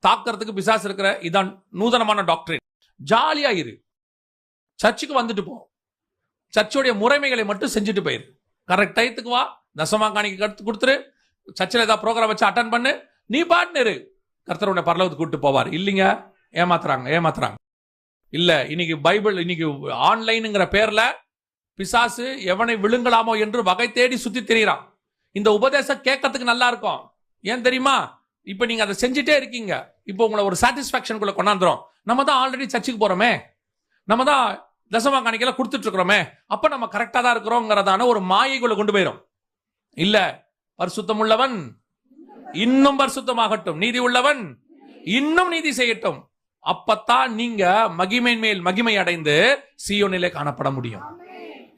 தாக்கிறதுக்கு பிசாசு இருக்கிற இதான் நூதனமான டாக்டரின். ஜாலியா இரு, சர்ச்சுக்கு வந்துட்டு போ, சர்ச்சுடைய முறைமைகளை மட்டும் செஞ்சுட்டு போயிரு, கரெக்ட் டயத்துக்கு வா, தசமா காணிக்கு கருத்து கொடுத்துரு, சர்ச்சில் ஏதாவது ப்ரோக்ராம் வச்சு அட்டன் பண்ணு, நீ பாட்டுன்னு இரு, கர்த்தர் உன்னை பரலோகத்துக்கு கூட்டு போவார். இல்லைங்க, ஏமாத்துறாங்க. இல்ல, இன்னைக்கு பைபிள், இன்னைக்கு ஆன்லைனுங்கிற பேர்ல பிசாசு எவனை விழுங்கலாமோ என்று வகை தேடி சுத்தி திரிகிறான். இந்த உபதேசம் கேட்கறதுக்கு நல்லா இருக்கும், ஏன் தெரியுமா? இப்ப நீங்க அதை செஞ்சுட்டே இருக்கீங்க, இப்போ உங்களை ஒரு சாட்டிஸ்பாக்சனுக்குள்ள கொண்டாந்துரும். நம்ம தான் ஆல்ரெடி சர்ச்சுக்கு போறோமே, நம்ம தான் தசமா காணிக்கையில கொடுத்துட்டு இருக்கிறோமே, அப்ப நம்ம கரெக்டா தான் இருக்கிறோங்கிறதான ஒரு மாயைக்குள்ள கொண்டு போயிடும். இல்ல, பரிசுத்தம் உள்ளவன் இன்னும் பரிசுத்தமாகட்டும், நீதி உள்ளவன் இன்னும் நீதி செய்யட்டும். அப்பத்தான் நீங்க மகிமையின் மேல் மகிமை அடைந்து சீயோனிலே காணப்பட முடியும்.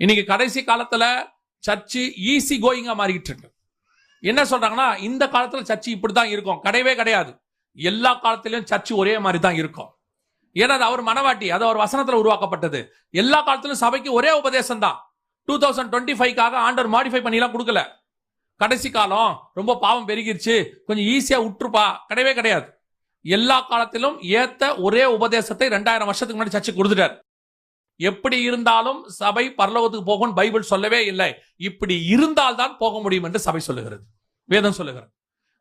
இன்னைக்கு கடைசி காலத்துல சர்ச்சு ஈஸி கோயிங்கா மாறிக்கிட்டு இருக்கு. என்ன சொல்றாங்கன்னா, இந்த காலத்துல சர்ச்சு இப்படிதான் இருக்கும், கிடையவே கிடையாது. எல்லா காலத்திலும் சர்ச்சு ஒரே மாதிரி தான் இருக்கும். ஏன்னா அது அவர் மனவாட்டி, அது அவர் வசனத்துல உருவாக்கப்பட்டது. எல்லா காலத்திலும் சபைக்கு ஒரே உபதேசம் தான். 2025க்காக ஆண்டவர் மாடிஃபை பண்ணிலாம் கொடுக்கல. கடைசி காலம் ரொம்ப பாவம் பெருகிருச்சு, கொஞ்சம் ஈஸியா விட்டுருப்பா, கிடையவே கிடையாது. எல்லா காலத்திலும் ஏத்த ஒரே உபதேசத்தை 2000 வருஷத்துக்கு முன்னாடி சர்ச்சு கொடுத்துட்டார். எப்படி இருந்தாலும் சபை பரலோகத்துக்கு போகும் பைபிள் சொல்லவே இல்லை. இப்படி இருந்தால்தான் போக முடியும் என்று சபை சொல்லுகிறது, வேதம் சொல்லுகிறது.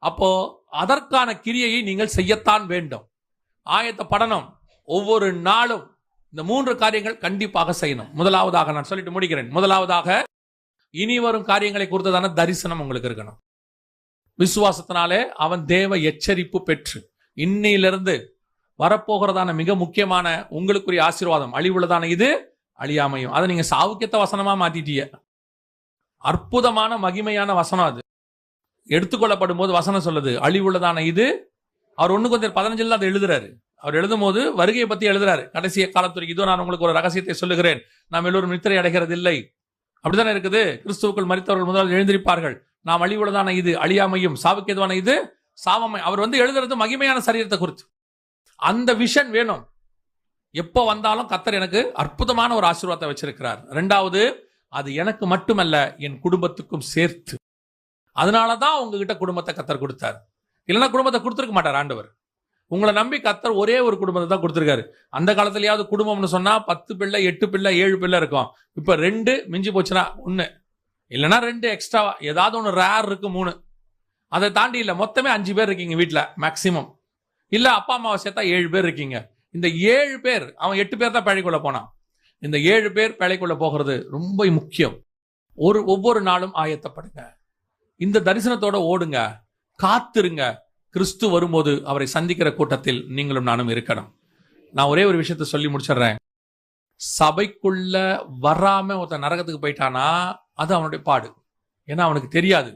அப்போ அதற்கான கிரியையை நீங்கள் செய்யத்தான் வேண்டும். ஆயத்த படணும், ஒவ்வொரு நாளும் இந்த 3 காரியங்கள் கண்டிப்பாக செய்யணும். முதலாவதாக நான் சொல்லிட்டு முடிக்கிறேன். முதலாவதாக, இனி வரும் காரியங்களை குறித்ததான தரிசனம் உங்களுக்கு இருக்கணும். விசுவாசத்தினாலே அவன் தேவ எச்சரிப்பு பெற்று இன்னையிலிருந்து வரப்போகிறதான மிக முக்கியமான உங்களுக்குரிய ஆசீர்வாதம், அழிவுள்ளதான இது அழியாமையும். அதை நீங்க சாவுக்கியத்த வசனமா மாத்திட்டீங்க. அற்புதமான மகிமையான வசனம் அது. எடுத்துக்கொள்ளப்படும் போது வசனம் சொல்லுது, அழிவுள்ளதான இது. அவர் 1 அதை எழுதுறாரு. அவர் எழுதும் போது வருகையை பத்தி எழுதுறாரு. கடைசி காலத்துறைக்கு இதோ நான் உங்களுக்கு ஒரு ரகசியத்தை சொல்லுகிறேன், நாம் எல்லோரும் நித்திரை அடைகிறது இல்லை. அப்படித்தானே இருக்குது. கிறிஸ்துவுக்குள் மரித்தவர்கள் முதலாவது எழுந்திருப்பார்கள், நாம் அழிவுள்ளதான இது அழியாமையும், சாவுக்கு எதுவான இது சாவமை. அவர் வந்து எழுதுறது மகிமையான சரீரத்தை குறித்து. அந்த விஷன் வேணும். எப்போ வந்தாலும் கர்த்தர் எனக்கு அற்புதமான ஒரு ஆசீர்வாதத்தை வச்சிருக்கிறார். 2வது, அது எனக்கு மட்டுமல்ல என் குடும்பத்துக்கும் சேர்த்து. அதனாலதான் உங்ககிட்ட குடும்பத்தை கர்த்தர் கொடுத்தார். இல்லைன்னா குடும்பத்தை கொடுத்துருக்க மாட்டார் ஆண்டவர். உங்களை நம்பி கர்த்தர் ஒரே ஒரு குடும்பத்தை தான் கொடுத்துருக்காரு. அந்த காலத்திலேயாவது குடும்பம்னு சொன்னா 10 பிள்ளை 8 பிள்ளை 7 பிள்ளை இருக்கும். இப்ப 2 மிஞ்சி போச்சுன்னா 1, இல்லைன்னா 2 எக்ஸ்ட்ராவா, ஏதாவது ஒன்று ரேர் இருக்கு 3. அதை தாண்டி இல்ல, மொத்தமே 5 பேர் இருக்கீங்க வீட்டுல மேக்சிமம். இல்ல அப்பா அம்மாவை சேர்த்தா 7 பேர் இருக்கீங்க. இந்த 7 பேர், அவன் 8 பேர் தான் பேழைக்குள்ள போனான். இந்த 7 பேர் பேழைக்குள்ள போகிறது ரொம்ப முக்கியம். ஒவ்வொரு நாளும் ஆயத்தப்படுங்க, இந்த தரிசனத்தோட ஓடுங்க, காத்திருங்க. கிறிஸ்து வரும்போது அவரை சந்திக்கிற கூட்டத்தில் நீங்களும் நானும் இருக்கணும். நான் ஒரே ஒரு விஷயத்த சொல்லி முடிச்சிடுறேன். சபைக்குள்ள வராம ஒருத்தன் நரகத்துக்கு போயிட்டானா அது அவனுடைய பாடு. ஏன்னா அவனுக்கு தெரியாது.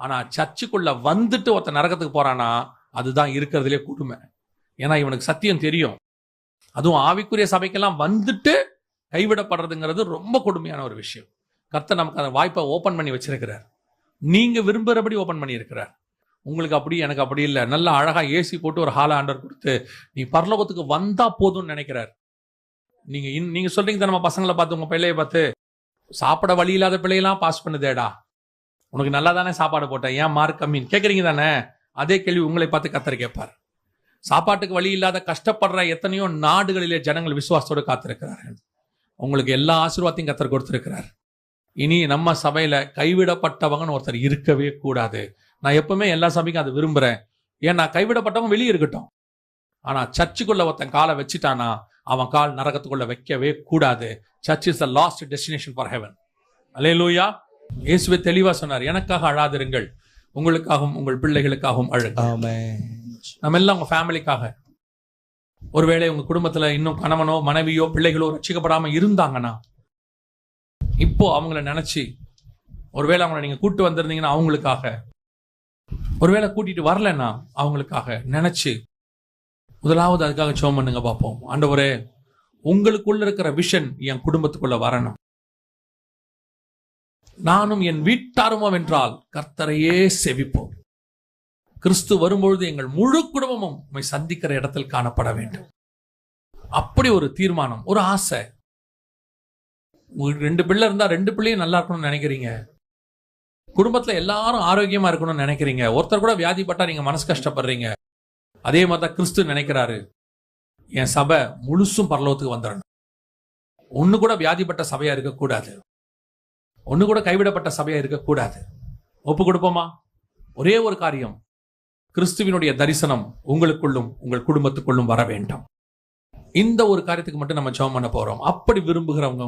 ஆனா சர்ச்சுக்குள்ள வந்துட்டு ஒருத்தன் நரகத்துக்கு போறானா அதுதான் இருக்கிறதுலே கொடுமை. ஏன்னா இவனுக்கு சத்தியம் தெரியும். அதுவும் ஆவிக்குரிய சபைக்கெல்லாம் வந்துட்டு கைவிடப்படுறதுங்கிறது ரொம்ப கொடுமையான ஒரு விஷயம். கர்த்தர் நமக்கு அந்த வாய்ப்பை ஓபன் பண்ணி வச்சிருக்கிறார். நீங்க விரும்புகிறபடி ஓபன் பண்ணி இருக்கிறார். உங்களுக்கு அப்படி, எனக்கு அப்படி இல்லை. நல்லா அழகா ஏசி போட்டு ஒரு ஹால ஆண்டர் கொடுத்து நீ பரலோகத்துக்கு வந்தா போதும்னு நினைக்கிறார். நீங்க சொல்றீங்க நம்ம பசங்களை பார்த்து, உங்க பிள்ளைய பார்த்து, சாப்பிட வழி இல்லாத பிள்ளையெல்லாம் பாஸ் பண்ணுதேடா, உனக்கு நல்லா தானே சாப்பாடு போட்டேன், ஏன் மார்க் கம்மின்னு கேட்குறீங்க தானே? அதே கேள்வி உங்களை பார்த்து கர்த்தர் கேட்பார். சாப்பாட்டுக்கு வழி இல்லாத கஷ்டப்படுற எத்தனையோ நாடுகளிலே ஜனங்கள் விசுவாசத்தோடு காத்திருக்கிறார்கள். உங்களுக்கு எல்லா ஆசீர்வாதத்தையும் கர்த்தர் கொடுத்திருக்கிறார். இனி நம்ம சபையில கைவிடப்பட்டவங்கன்னு ஒருத்தர் இருக்கவே கூடாது. நான் எப்பவுமே எல்லா சபைக்கும் அது விரும்புறேன். ஏன்னா கைவிடப்பட்டவங்க வெளியே இருக்கட்டும், ஆனா சர்ச்சுக்குள்ள ஒருத்தன் காலை வச்சுட்டானா அவன் கால் நரகத்துக்குள்ள வைக்கவே கூடாது. Church is the last destination for heaven. அல்லேலூயா. இயேசுவே தெளிவா சொன்னார், எனக்காக அழாதிருங்கள், உங்களுக்காகவும் உங்கள் பிள்ளைகளுக்காகவும் அழுங்க. நம்ம எல்லாம் உங்க ஃபேமிலிக்காக. ஒருவேளை உங்க குடும்பத்துல இன்னும் கணவனோ மனைவியோ பிள்ளைகளோ ரட்சிக்கப்படாம இருந்தாங்கன்னா இப்போ அவங்கள நினைச்சு, ஒருவேளை அவங்கள நீங்க கூட்டு வந்திருந்தீங்கன்னா அவங்களுக்காக, ஒருவேளை கூட்டிட்டு வரலன்னா அவங்களுக்காக நினைச்சு முதலாவது அதுக்காக ஜெபம் பண்ணுங்க பார்ப்போம். ஆண்டவரே, உங்களுக்குள்ள இருக்கிற விஷன் என் குடும்பத்துக்குள்ள வரணும். நானும் என் வீட்டாருமோ என்றால் கர்த்தரையே செவிப்போம். கிறிஸ்து வரும்பொழுது எங்கள் முழு குடும்பமும் உம்மை சந்திக்கிற இடத்தில் காணப்பட வேண்டும். அப்படி ஒரு தீர்மானம், ஒரு ஆசை. உங்களுக்கு 2 பிள்ளை இருந்தா 2 பிள்ளையும் நல்லா இருக்கணும்னு நினைக்கிறீங்க. குடும்பத்துல எல்லாரும் ஆரோக்கியமா இருக்கணும்னு நினைக்கிறீங்க. ஒருத்தர் கூட வியாதிப்பட்டா நீங்க மனசு கஷ்டப்படுறீங்க. அதே மாதிரிதான் கிறிஸ்து நினைக்கிறாரு, என் சபை முழுசும் பரலோகத்துக்கு வந்துடணும். ஒண்ணு கூட வியாதிப்பட்ட சபையா இருக்கக்கூடாது, ஒண்ணு கூட கைவிடப்பட்ட சபையா இருக்கக்கூடாது. ஒப்பு கொடுப்போமா? ஒரே ஒரு காரியம், கிறிஸ்துவினுடைய தரிசனம் உங்களுக்குள்ளும் உங்கள் குடும்பத்துக்குள்ளும் வர வேண்டும். இந்த ஒரு காரியத்துக்கு மட்டும் நம்ம ஜெபம் பண்ண போறோம். அப்படி விரும்புகிறவங்க